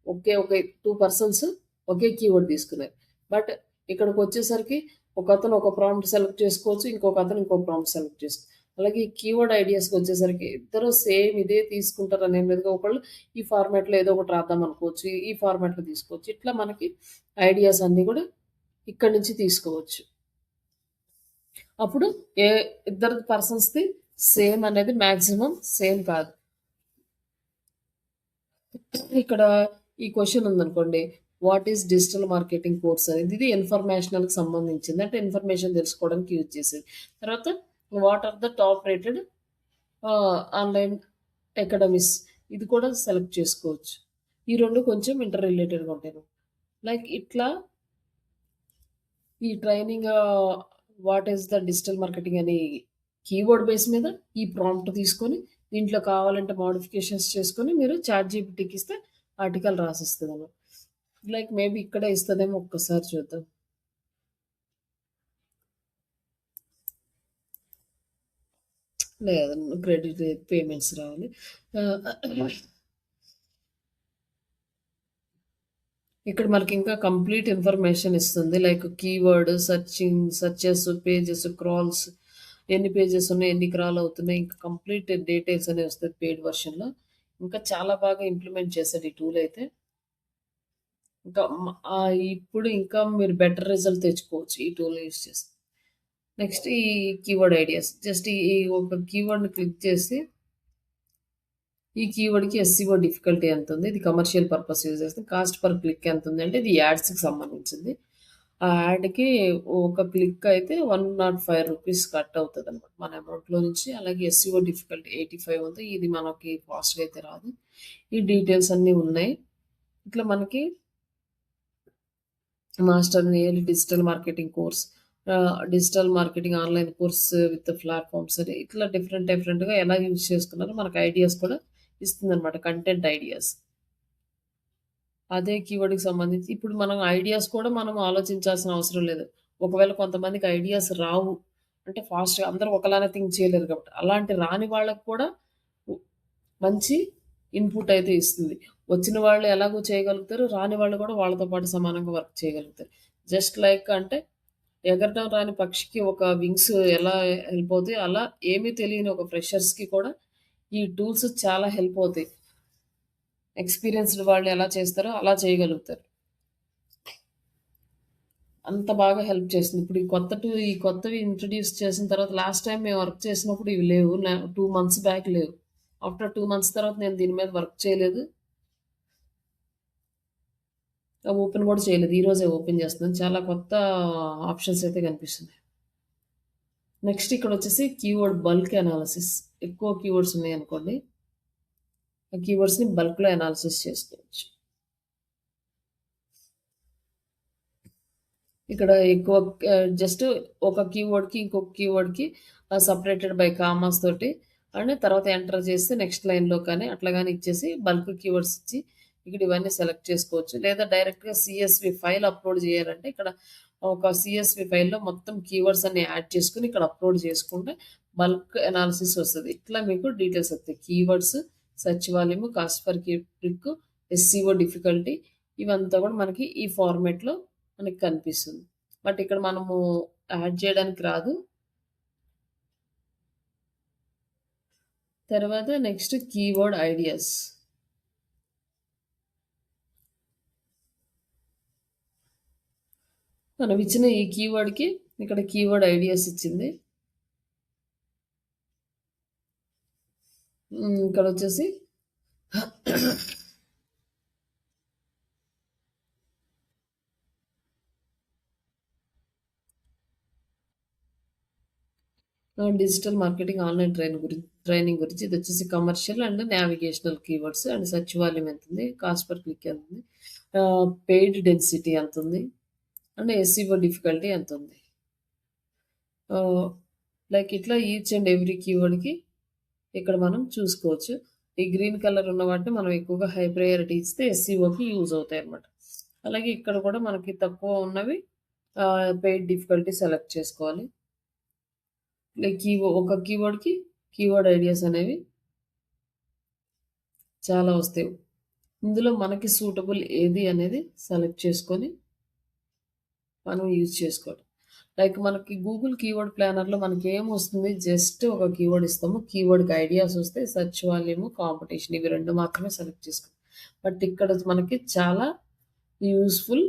ఒకే 2 పర్సన్స్ ఒకే కీవర్డ్ తీసుకున్నారు. బట్ ఇక్కడికి వచ్చేసరికి ఒక అతను ఒక ప్రాంప్ట్ సెలెక్ట్ చేసుకోవచ్చు, ఇంకొక అతను ఇంకో ప్రాంప్ట్ సెలెక్ట్ చేసుకోవచ్చు. అలాగే ఈ కీవర్డ్ ఐడియాస్కి వచ్చేసరికి ఇద్దరు సేమ్ ఇదే తీసుకుంటారు అని ఏం లేదు. ఒకళ్ళు ఈ ఫార్మాట్లో ఏదో ఒకటి రాద్దాం అనుకోవచ్చు, ఈ ఫార్మాట్లో తీసుకోవచ్చు. ఇట్లా మనకి ఐడియాస్ అన్నీ కూడా ఇక్కడి నుంచి తీసుకోవచ్చు. అప్పుడు ఇద్దరు పర్సన్స్ది సేమ్ అనేది మ్యాక్సిమం సేమ్ కాదు. ఇక్కడ ఈ క్వశ్చన్ ఉందనుకోండి, what is digital marketing course అనేది, ఇది ఇన్ఫర్మేషనల్కి సంబంధించింది, అంటే ఇన్ఫర్మేషన్ తెలుసుకోవడానికి యూజ్ చేసేది. తర్వాత what are the top rated online academies, ఇది కూడా సెలెక్ట్ చేసుకోవచ్చు. ఈ రెండు కొంచెం ఇంటర్ రిలేటెడ్గా ఉంటాయి. లైక్ ఇట్లా ఈ training what is the digital marketing అనే కీవర్డ్ బేస్ మీద ఈ ప్రాంప్ట్ తీసుకొని దీంట్లో కావాలంటే మోడిఫికేషన్స్ చేసుకొని మీరు చాట్ జీపీటీకి ఇస్తే ఆర్టికల్ రాసిస్తుంది అన్నమాట. లైక్ మేబీ ఇక్కడే ఇస్తుందేమో, ఒక్కసారి చూద్దాం. లేదు, క్రెడిట్ పేమెంట్స్ రావాలి. ఇక్కడ మనకింకా కంప్లీట్ ఇన్ఫర్మేషన్ ఇస్తుంది. Like keyword, searches, pages, crawls, ఎన్ని పేజెస్ ఉన్నాయి, ఎన్ని క్రాల్ అవుతున్నాయి, ఇంకా కంప్లీట్ డీటెయిల్స్ అనేవి వస్తది పెయిడ్ వెర్షన్‌లో. ఇంకా చాలా బాగా ఇంప్లిమెంట్ చేశాడు ఈ టూల్ అయితే. ఇంకా ఇప్పుడు ఇంకా మీరు బెటర్ రిజల్ట్ తెచ్చుకోవచ్చు ఈ టూల్ యూజ్ చేసి. నెక్స్ట్ ఈ కీవర్డ్ ఐడియాస్. జస్ట్ ఈ ఒక కీవర్డ్‌ని క్లిక్ చేసి ఈ కీవర్డ్‌కి ఎస్‌సిఓ డిఫికల్టీ ఎంతుంది? ఇది కమర్షియల్ పర్పస్ యూజ్ చేస్తుంది. కాస్ట్ పర్ క్లిక్ ఎంతుంది? అంటే ఇది యాడ్స్‌కి సంబంధించింది. ఆ యాడ్‌కి ఒక క్లిక్ అయితే ₹105 కట్ అవుతదనమాట మన అమౌంట్‌లో నుంచి. అలాగే ఎస్‌సిఓ డిఫికల్టీ 85 ఉంది. ఇది మనకి ఫాస్ట్‌గా అయితే రాదు. ఈ డీటెయిల్స్ అన్నీ ఉన్నాయి. ఇట్లా మనకి master nearly digital marketing course, digital marketing online course with platforms అని ఇట్లా డిఫరెంట్‌గా ఎలా యూజ్ చేసుకున్నారో మనకు ఐడియాస్ కూడా ఇస్తుందనమాట. Content ideas. అదే కీవర్డ్‌కి సంబంధించి ఇప్పుడు మనం ఐడియాస్ కూడా మనం ఆలోచించాల్సిన అవసరం లేదు. ఒకవేళ కొంతమందికి ఐడియాస్ రావు. అంటే ఫాస్ట్‌గా అందరూ ఒకలానే థింక్ చేయలేరు కాబట్టి. అలాంటి రాని వాళ్ళకి కూడా ఉ మంచి ఇన్‌పుట్ అయితే ఇస్తుంది. వచ్చిన వాళ్ళు ఎలాగో చేయగలుగుతారు. రాని వాళ్ళు కూడా వాళ్ళతో పాటు సమానంగా వర్క్ చేయగలుగుతారు. జస్ట్ లైక్ అంటే ఎగరడం రాని పక్షికి ఒక వింగ్స్ ఎలా హెల్ప్ అవుతాయో, అలా ఏమీ తెలియని ఒక ఫ్రెషర్స్‌కి కూడా ఈ టూల్స్ చాలా హెల్ప్ అవుతాయి. ఎక్స్‌పీరియన్స్‌డ్ వాళ్ళు ఎలా చేస్తారో అలా చేయగలుగుతారు. అంత బాగా హెల్ప్ చేసింది. ఇప్పుడు ఈ కొత్తవి ఇంట్రొడ్యూస్ చేసిన తర్వాత లాస్ట్ టైమ్ మేము వర్క్ చేసినప్పుడు ఇవి లేవు. 2 మంత్స్ బ్యాక్ లేవు. ఆఫ్టర్ 2 మంత్స్ తర్వాత నేను దీని మీద వర్క్ చేయలేదు. ఓపెన్ కూడా చేయలేదు. ఈరోజే ఓపెన్ చేస్తున్నాను. చాలా కొత్త ఆప్షన్స్ అయితే కనిపిస్తున్నాయి. నెక్స్ట్ ఇక్కడొచ్చేసి కీవర్డ్ బల్క్ అనాలిసిస్. ఎక్కువ కీవర్డ్స్ ఉన్నాయనుకోండి. ఆ కీవర్డ్స్‌ని బల్క్‌లో అనాలిసిస్ చేసుకోవచ్చు. ఇక్కడ ఎక్కువ జస్ట్ ఒక కీవర్డ్‌కి ఇంకొక కీవర్డ్‌కి సెపరేటెడ్ బై కామాస్ తోటి అండ్ తర్వాత ఎంటర్ చేస్తే నెక్స్ట్ లైన్‌లో కానీ అట్లా గాని ఇచ్చేసి బల్క్ కీవర్డ్స్ ఇచ్చి ఇక్కడ ఇవన్నీ సెలెక్ట్ చేసుకోవచ్చు. లేదా డైరెక్ట్‌గా సీఎస్‌వి ఫైల్ అప్‌లోడ్ చేయాలంటే ఇక్కడ ఒక సీఎస్‌వి ఫైల్‌లో మొత్తం కీవర్డ్స్ అన్ని యాడ్ చేసుకొని ఇక్కడ అప్‌లోడ్ చేసుకుంటే బల్క్ అనాలిసిస్ వస్తది. ఇట్లా మీకు డీటెయిల్స్ వస్తాయి. Keywords, search volume, cost per click, SCO difficulty ఇవంతా కూడా మనకి ఈ ఫార్మాట్‌లో మనకి కనిపిస్తుంది. బట్ ఇక్కడ మనము యాడ్ చేయడానికి రాదు. తర్వాత నెక్స్ట్ కీవర్డ్ ఐడియాస్. మనం ఇచ్చిన ఈ కీవర్డ్‌కి ఇక్కడ కీవర్డ్ ఐడియాస్ ఇచ్చింది. ఇక్కడొచ్చేసి డిజిటల్ మార్కెటింగ్ ఆన్‌లైన్ ట్రైనింగ్ గురించి ఇదొచ్చేసి commercial and navigational keywords and search volume ఎంతుంది, కాస్ట్ పర్ క్లిక్ ఎంతుంది, పెయిడ్ డెన్సిటీ ఎంతుంది, అండ్ ఎస్‌సిఓ డిఫికల్టీ ఎంతుంది. లైక్ ఇట్లా ఈచ్ అండ్ ఎవ్రీ కీవర్డ్‌కి ఇక్కడ మనం చూసుకోవచ్చు. ఈ గ్రీన్ కలర్ ఉన్న వాటిని మనం ఎక్కువగా హై ప్రయారిటీ ఇస్తే ఎస్‌సిఓకి యూజ్ అవుతాయన్నమాట. అలాగే ఇక్కడ కూడా మనకి తక్కువ ఉన్నవి పెయిడ్ డిఫికల్టీ సెలెక్ట్ చేసుకోవాలి. లైక్ ఒక కీవర్డ్‌కి కీవర్డ్ ఐడియాస్ అనేవి చాలా వస్తాయి. ఇందులో మనకి సూటబుల్ ఏది అనేది సెలెక్ట్ చేసుకొని మనం యూజ్ చేసుకోవడం. లైక్ మనకి గూగుల్ కీవర్డ్ ప్లానర్‌లో మనకేమొస్తుంది జస్ట్ ఒక కీవర్డ్ ఇస్తాము. కీవర్డ్‌కి ఐడియాస్ వస్తాయి. సెర్చ్ వాల్యూమ్, కాంపిటీషన్ ఇవి 2 మాత్రమే సెలెక్ట్ చేసుకుంటాం. బట్ ఇక్కడ మనకి చాలా యూజ్‌ఫుల్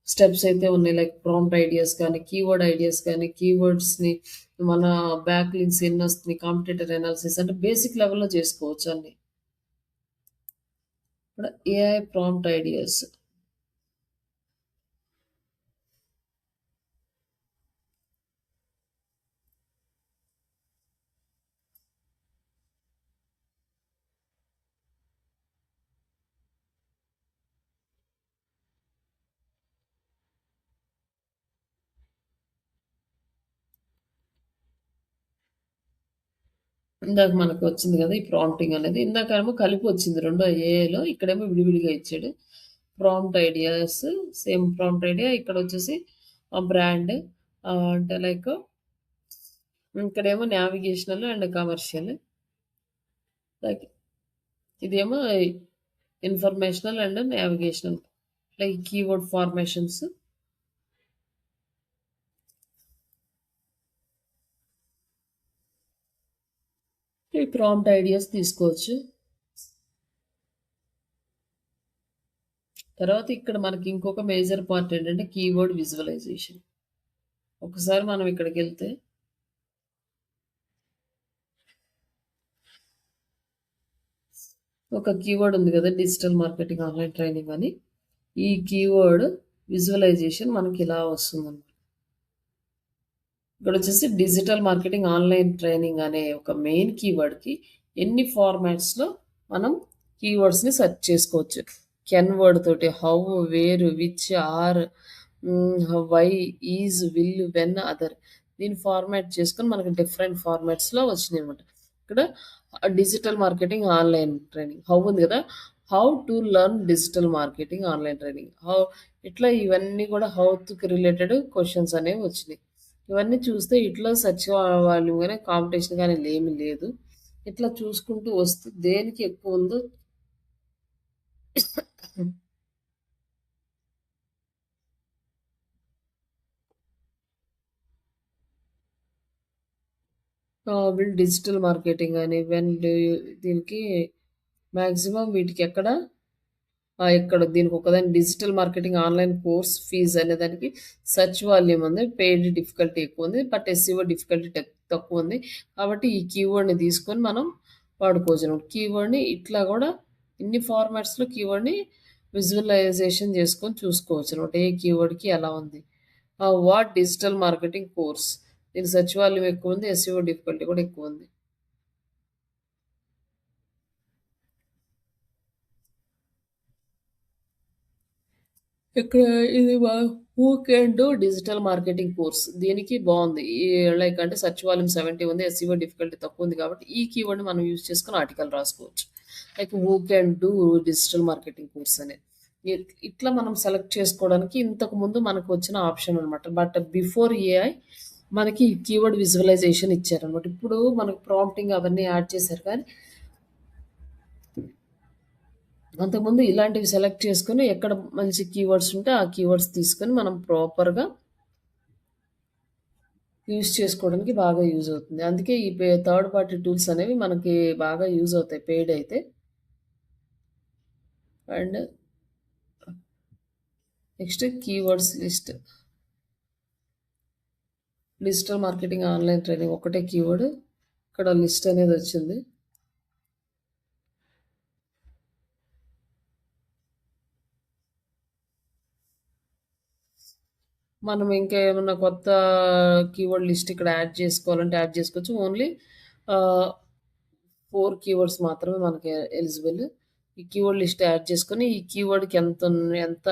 స్టెప్స్ అయితే ఉన్నాయి. లైక్ ప్రాంప్ట్ ఐడియాస్ కానీ, కీవర్డ్ ఐడియాస్ కానీ, కీవర్డ్స్‌ని మన బ్యాక్ లింక్స్ ఎన్నొస్తున్నాయి, కాంపిటీటర్ అనాలిసిస్ అంటే బేసిక్ లెవెల్‌లో చేసుకోవచ్చు అన్నీ. ఇప్పుడు ఏఐ ప్రాంప్ట్ ఐడియాస్. ఇందాక మనకు వచ్చింది కదా! ఈ ప్రాంప్టింగ్ అనేది. ఇందాకేమో కలిపి వచ్చింది 2 ఏఐలో. ఇక్కడేమో విడివిడిగా ఇచ్చాడు. Prompt ideas same prompt idea ఇక్కడొచ్చేసి బ్రాండ్ అంటే లైక్ ఇక్కడేమో నావిగేషనల్ అండ్ కమర్షియల్. లైక్ ఇదేమో informational and navigational. Like keyword formations, ఈ ప్రాంప్ట్ ఐడియాస్ తీసుకోవచ్చు. తర్వాత ఇక్కడ మనకి ఇంకొక మేజర్ పార్ట్ ఏంటంటే కీవర్డ్ విజువలైజేషన్. ఒకసారి మనం ఇక్కడికి వెళ్తే ఒక కీవర్డ్ ఉంది కదా, డిజిటల్ మార్కెటింగ్ ఆన్లైన్ ట్రైనింగ్ అని. ఈ కీవర్డ్ విజువలైజేషన్ మనకి ఇలా వస్తుంది. ఇక్కడ వచ్చేసి డిజిటల్ మార్కెటింగ్ ఆన్లైన్ ట్రైనింగ్ అనే ఒక మెయిన్ కీవర్డ్కి ఎన్ని ఫార్మాట్స్లో మనం కీవర్డ్స్ని సెర్చ్ చేసుకోవచ్చు. కెన్ వర్డ్ తోటి how, where, which, are, why, is, will, when, other, దీన్ని ఫార్మాట్ చేసుకొని మనకి డిఫరెంట్ ఫార్మాట్స్లో వచ్చినాయి అనమాట. ఇక్కడ digital marketing online training how ఉంది కదా, how to learn digital marketing online training how, ఇట్లా ఇవన్నీ కూడా హౌకి రిలేటెడ్ క్వశ్చన్స్ అనేవి వచ్చినాయి. ఇవన్నీ చూస్తే ఇట్లా సెర్చ్ వాల్యూమ్ కానీ కాంపిటీషన్ కానీ ఏమీ లేదు. ఇట్లా చూసుకుంటూ వస్తే దేనికి ఎక్కువ ఉందో విల్ డిజిటల్ మార్కెటింగ్ అని వెన్ దీనికి మ్యాక్సిమం వీటికి ఇక్కడ దీనికి ఒకదాని digital marketing online course fees అనే దానికి సెర్చ్ వాల్యూమ్ ఉంది, పెయిడ్ డిఫికల్టీ ఎక్కువ ఉంది, బట్ ఎస్ఈఓ డిఫికల్టీ తక్కువ ఉంది. కాబట్టి ఈ కీవర్డ్ని తీసుకొని మనం వాడుకోవచ్చు అనమాట. కీవర్డ్ని ఇట్లా కూడా ఇన్ని ఫార్మాట్స్లో కీవర్డ్ని విజువలైజేషన్ చేసుకొని చూసుకోవచ్చు అనమాట. ఏ కీవర్డ్కి ఎలా ఉంది. వాట్ డిజిటల్ మార్కెటింగ్ కోర్స్, దీని సెర్చ్ వాల్యూమ్ ఎక్కువ ఉంది, ఎస్ఈఓ డిఫికల్టీ కూడా ఎక్కువ ఉంది. ఇక్కడ ఇది who can do digital marketing course, దీనికి బాగుంది. లైక్ అంటే సెర్చ్ వాల్యూమ్ 70 ఉంది, ఎస్ఈఓ డిఫికల్టీ తక్కువ ఉంది. కాబట్టి ఈ కీవర్డ్ని మనం యూజ్ చేసుకుని ఆర్టికల్ రాసుకోవచ్చు. Like who can do digital marketing course అనేది ఇట్లా మనం సెలెక్ట్ చేసుకోవడానికి ఇంతకు ముందు మనకు వచ్చిన ఆప్షన్ అనమాట. బట్ బిఫోర్ ఏఐ మనకి కీవర్డ్ విజువలైజేషన్ ఇచ్చారనమాట. ఇప్పుడు మనకు ప్రాంప్టింగ్ అవన్నీ యాడ్ చేశారు. కానీ అంతకుముందు ఇలాంటివి సెలెక్ట్ చేసుకొని ఎక్కడ మంచి కీవర్డ్స్ ఉంటే ఆ కీవర్డ్స్ తీసుకొని మనం ప్రాపర్గా యూజ్ చేసుకోవడానికి బాగా యూజ్ అవుతుంది. అందుకే ఈ థర్డ్ పార్టీ టూల్స్ అనేవి మనకి బాగా యూజ్ అవుతాయి పెయిడ్ అయితే. And next keywords list, digital marketing online training ఒకటే కీవర్డ్, ఇక్కడ లిస్ట్ అనేది వచ్చింది. మనం ఇంకా ఏమన్నా కొత్త కీవర్డ్ లిస్ట్ ఇక్కడ యాడ్ చేసుకోవాలంటే యాడ్ చేసుకోవచ్చు. ఓన్లీ 4 కీవర్డ్స్ మాత్రమే మనకి ఎలిజిబుల్. ఈ కీవర్డ్ లిస్ట్ యాడ్ చేసుకొని ఈ కీవర్డ్కి ఎంత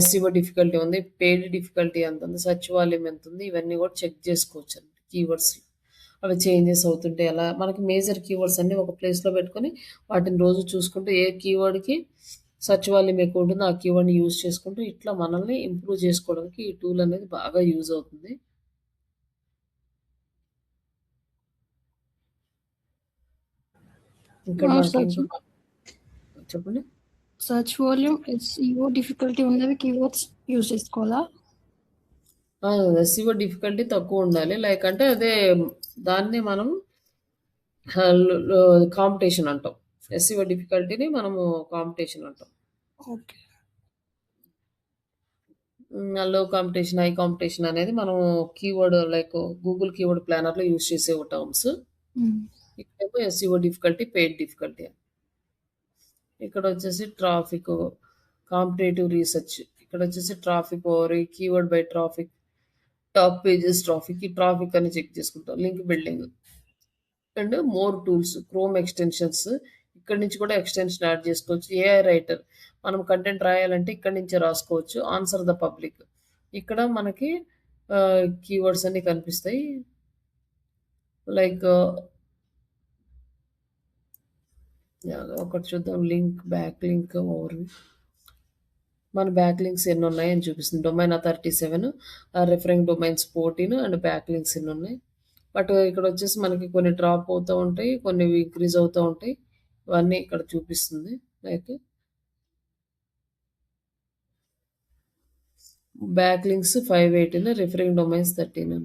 ఎస్ఈఓ డిఫికల్టీ ఉంది, పెయిడ్ డిఫికల్టీ ఎంత ఉంది, సెర్చ్ వాల్యూమ్ ఎంత ఉంది, ఇవన్నీ కూడా చెక్ చేసుకోవచ్చు అండి. కీవర్డ్స్ అవి చేంజెస్ అవుతుంటే ఎలా, మనకి మేజర్ కీవర్డ్స్ అన్ని ఒక ప్లేస్లో పెట్టుకొని వాటిని రోజు చూసుకుంటూ ఏ కీవర్డ్కి సెర్చ్ వాల్యూమ్ ఎక్కువ ఉంటుందో ఆ కీవర్డ్ని యూజ్ చేసుకుంటూ ఇట్లా మనల్ని ఇంప్రూవ్ చేసుకోవడానికి ఈ టూల్ అనేది బాగా యూజ్ అవుతుంది. ఇక్కడ చెప్పండి. సెర్చ్ వాల్యూమ్, ఎస్ఈఓ డిఫికల్టీ ఉన్నవి కీవర్డ్స్ యూజ్ చేసుకోవాలా? ఎస్ఈఓ డిఫికల్టీ తక్కువ ఉండాలి. లైక్ అంటే అదే దాన్ని మనం కాంపిటీషన్ అంటాం. ఎస్ఈఓ డిఫికల్టీని మనము కాంపిటీషన్ అంటాం. ఓకే. లో కాంపిటీషన్, హై కాంపిటీషన్ అనేది మనం కీవర్డ్ లైక్ గూగుల్ కీవర్డ్ ప్లానర్లో యూజ్ చేసే టర్మ్స్. ఇక్కడ ఎస్ఈఓ డిఫికల్టీ, పెయిడ్ డిఫికల్టీ. ఇక్కడ వచ్చేసి ట్రాఫిక్, కాంపిటేటివ్ రీసెర్చ్, ఇక్కడ వచ్చేసి traffic over, keyword by traffic, top pages traffic, ఈ ట్రాఫిక్ అని చెక్ చేసుకుంటాం. Link building and more tools, Chrome extensions, ఇక్కడ నుంచి కూడా ఎక్స్టెన్షన్ యాడ్ చేసుకోవచ్చు. ఏఐ రైటర్, మనం కంటెంట్ రాయాలంటే ఇక్కడ నుంచే రాసుకోవచ్చు. ఆన్సర్ ద పబ్లిక్, ఇక్కడ మనకి కీవర్డ్స్ అన్ని కనిపిస్తాయి. లైక్ ఒకటి చూద్దాం, లింక్, బ్యాక్ లింక్ ఓవర్, మన బ్యాక్ లింక్స్ ఎన్ని ఉన్నాయని చూపిస్తుంది. Domain authority 7, referring domains 14 and back links ఎన్ని ఉన్నాయి. బట్ ఇక్కడ వచ్చేసి మనకి కొన్ని డ్రాప్ అవుతూ ఉంటాయి, కొన్ని ఇంక్రీజ్ అవుతూ ఉంటాయి. ఇవన్నీ ఇక్కడ చూపిస్తుంది. Like back links 518, referring domains 13.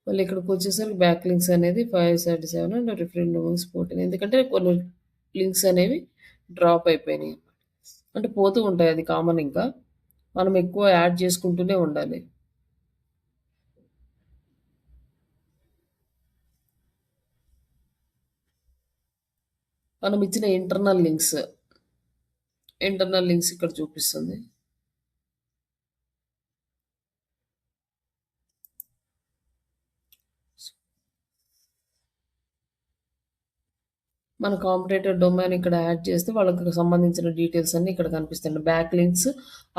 మళ్ళీ ఇక్కడికి వచ్చేసరికి బ్యాక్ లింక్స్ అనేది 577 అండ్ రిఫరింగ్ డొమైన్స్ 14. ఎందుకంటే కొన్ని లింక్స్ అనేవి డ్రాప్ అయిపోయినాయి. అంటే పోతూ ఉంటాయి, అది కామన్. ఇంకా మనం ఎక్కువ యాడ్ చేసుకుంటూనే ఉండాలి. మనం ఇచ్చిన ఇంటర్నల్ లింక్స్ ఇక్కడ చూపిస్తుంది. మన కాంపిటేటివ్ డొమైన్ ఇక్కడ యాడ్ చేస్తే వాళ్ళకి సంబంధించిన డీటెయిల్స్ అన్నీ ఇక్కడ కనిపిస్తాయి. Back links,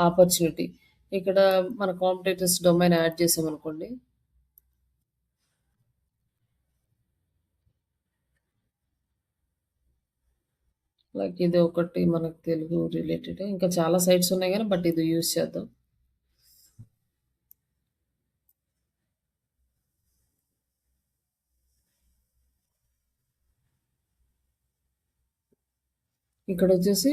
opportunity. ఇక్కడ మన కాంపిటేటర్స్ డొమైన్ యాడ్ చేసామనుకోండి, లైక్ ఇది ఒకటి మనకు తెలుగు రిలేటెడ్. ఇంకా చాలా సైట్స్ ఉన్నాయి కానీ బట్ ఇది యూజ్ చేద్దాం. ఇక్కడ వచ్చేసి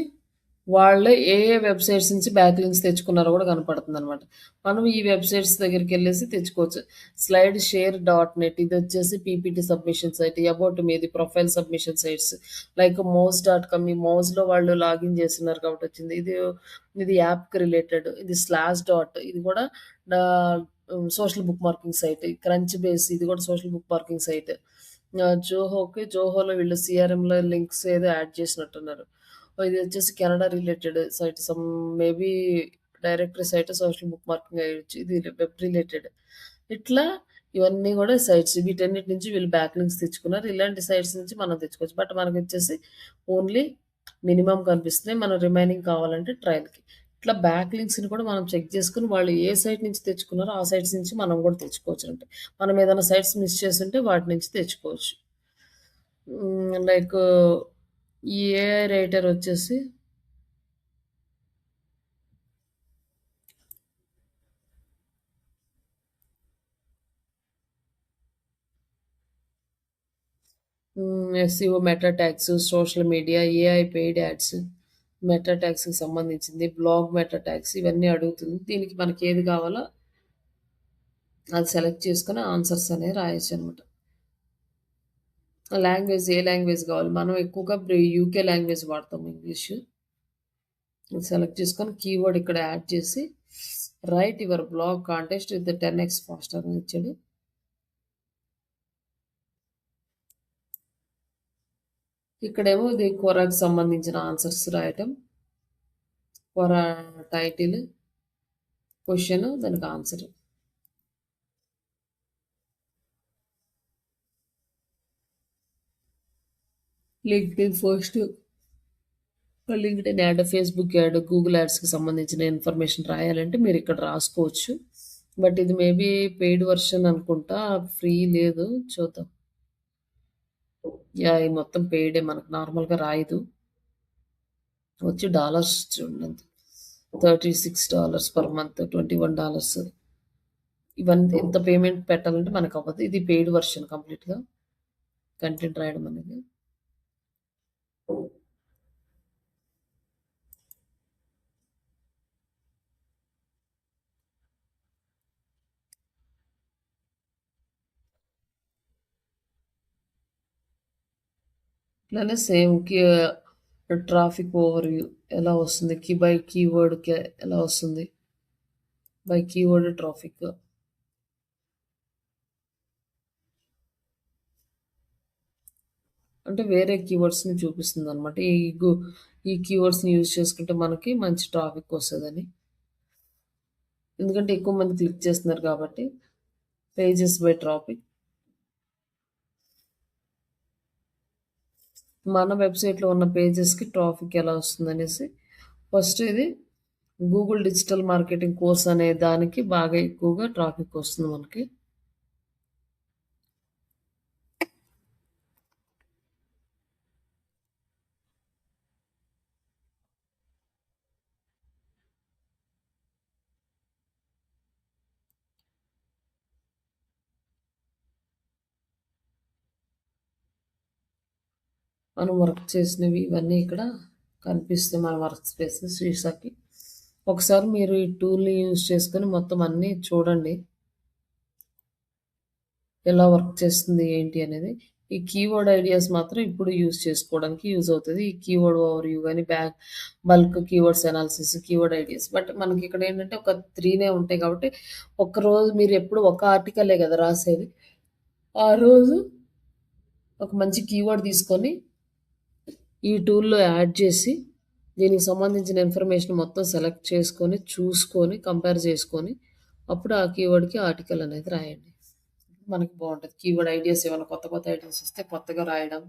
వాళ్ళే ఏ వెబ్సైట్స్ నుంచి బ్యాక్ లింక్స్ తెచ్చుకున్నారో కూడా కనపడుతుంది అనమాట. మనం ఈ వెబ్సైట్స్ దగ్గరికి వెళ్ళేసి తెచ్చుకోవచ్చు. స్లైడ్ షేర్ డాట్ నెట్, ఇది వచ్చేసి పీపీటీ సబ్మిషన్ సైట్. అబౌట్ మీది ప్రొఫైల్ సబ్మిషన్ సైట్స్ లైక్ మౌజ్.com. ఈ మౌజ్లో వాళ్ళు లాగిన్ చేస్తున్నారు కాబట్టి వచ్చింది. ఇది యాప్కి రిలేటెడ్. ఇది స్లాష్ డాట్, ఇది కూడా social bookmarking site. Crunchbase, ఇది కూడా సోషల్ బుక్ మార్కింగ్ సైట్. జోహోలో వీళ్ళు సిఆర్ఎంలో లింక్స్ ఏదో యాడ్ చేసినట్టున్నారు. ఇది వచ్చేసి Canada related site, some maybe directory site, social bookmarking అయ్యొచ్చు. ఇది వెబ్ రిలేటెడ్. ఇట్లా ఇవన్నీ కూడా సైట్స్. వీటన్నిటి నుంచి వీళ్ళు బ్యాక్ లింక్స్ తెచ్చుకున్నారు. ఇలాంటి సైట్స్ నుంచి మనం తెచ్చుకోవచ్చు. బట్ మనకి వచ్చేసి ఓన్లీ మినిమం కనిపిస్తున్నాయి. మనం రిమైనింగ్ కావాలంటే ట్రయల్కి. ఇట్లా బ్యాక్ లింక్స్ని కూడా మనం చెక్ చేసుకుని వాళ్ళు ఏ సైట్ నుంచి తెచ్చుకున్నారో ఆ సైట్స్ నుంచి మనం కూడా తెచ్చుకోవచ్చు. అంటే మనం ఏదైనా సైట్స్ మిస్ చేస్తుంటే వాటి నుంచి తెచ్చుకోవచ్చు. లైక్ ఈ ఏఐ రైటర్ వచ్చేసి SEO, meta tags, social media, AI paid ads, meta ట్యాగ్స్కి సంబంధించింది, బ్లాగ్ మెటా ట్యాగ్స్, ఇవన్నీ అడుగుతుంది. దీనికి మనకి ఏది కావాలో అది సెలెక్ట్ చేసుకుని ఆన్సర్స్ అనేవి రాయొచ్చు అనమాట. లాంగ్వేజ్, ఏ లాంగ్వేజ్ కావాలి? మనం ఎక్కువగా యూకే లాంగ్వేజ్ వాడతాం, ఇంగ్లీష్. సెలెక్ట్ చేసుకొని కీవర్డ్ ఇక్కడ యాడ్ చేసి write your blog contest with 10x faster అని ఇచ్చాడు. ఇక్కడేమో ఇది కొరాకి సంబంధించిన ఆన్సర్స్ రాయటం. కొరా టైటిల్, క్వశ్చన్, దానికి answer. LinkedIn post, LinkedIn ad, Facebook ad, Google యాడ్స్కి సంబంధించిన ఇన్ఫర్మేషన్ రాయాలంటే మీరు ఇక్కడ రాసుకోవచ్చు. బట్ ఇది మేబీ పెయిడ్ వర్షన్ అనుకుంటా, ఫ్రీ లేదు. చూద్దాం. యా, ఇది మొత్తం పెయిడే, మనకు నార్మల్గా రాయదు. వచ్చి డాలర్స్ చూడండి, $36 పర్ మంత్, $21. ఇవన్నీ ఇంత పేమెంట్ పెట్టాలంటే మనకు అవ్వదు. ఇది పెయిడ్ వర్షన్ కంప్లీట్గా కంటెంట్ రాయడం అనేది. ఇట్లానే సేమ్ ట్రాఫిక్ ఓవర్ వ్యూ ఎలా వస్తుంది, బై కీవర్డ్కి ఎలా వస్తుంది, బై కీవర్డ్ ట్రాఫిక్. అంటే వేరే కీవర్డ్స్ని చూపిస్తుంది అనమాట. ఈ కీవర్డ్స్ని యూజ్ చేసుకుంటే మనకి మంచి ట్రాఫిక్ వస్తుందని. ఎందుకంటే ఎక్కువ మంది క్లిక్ చేస్తున్నారు కాబట్టి. పేజెస్ బై ట్రాఫిక్, మన వెబ్సైట్లో ఉన్న పేజెస్కి ట్రాఫిక్ ఎలా వస్తుంది అనేసి. ఫస్ట్ ఇది గూగుల్ డిజిటల్ మార్కెటింగ్ కోర్స్ అనే దానికి బాగా ఎక్కువగా ట్రాఫిక్ వస్తుంది మనకి. మనం వర్క్ చేసినవి ఇవన్నీ ఇక్కడ కనిపిస్తాయి. మన వర్క్ స్పేస్ శ్రీసాకి ఒకసారి మీరు ఈ టూల్‌ని యూజ్ చేసుకొని మొత్తం అన్నీ చూడండి. ఎలా వర్క్ చేస్తుంది ఏంటి అనేది. ఈ కీవర్డ్ ఐడియాస్ మాత్రం ఇప్పుడు యూజ్ చేసుకోవడానికి యూజ్ అవుతది. ఈ కీవర్డ్ ఓవర్‌వ్యూ గాని, bulk keywords analysis, keyword ideas. But మనకి ఇక్కడ ఏంటంటే ఒక 3నే ఉంటాయి కాబట్టి, ఒక్కరోజు మీరు ఎప్పుడు ఒక ఆర్టికలే కదా రాసేది. ఆ రోజు ఒక మంచి కీవర్డ్ తీసుకొని, ఈ టూల్‌లో యాడ్ చేసి, దీనికి సంబంధించిన ఇన్ఫర్మేషన్ మొత్తం సెలెక్ట్ చేసుకొని, చూసుకొని, కంపేర్ చేసుకొని, అప్పుడు ఆ కీవర్డ్‌కి ఆర్టికల్ అనేది రాయండి. మనకి బావుంటది. కీవర్డ్ ఐడియాస్ ఏమైనా కొత్త కొత్త ఐడియాస్ వస్తే కొత్తగా రాయడం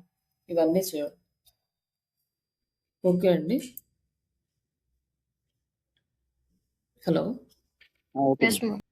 ఇవన్నీ చేయడం. ఓకే అండి. హలో! ఓకే యెస్ అండి. మ్యామ్.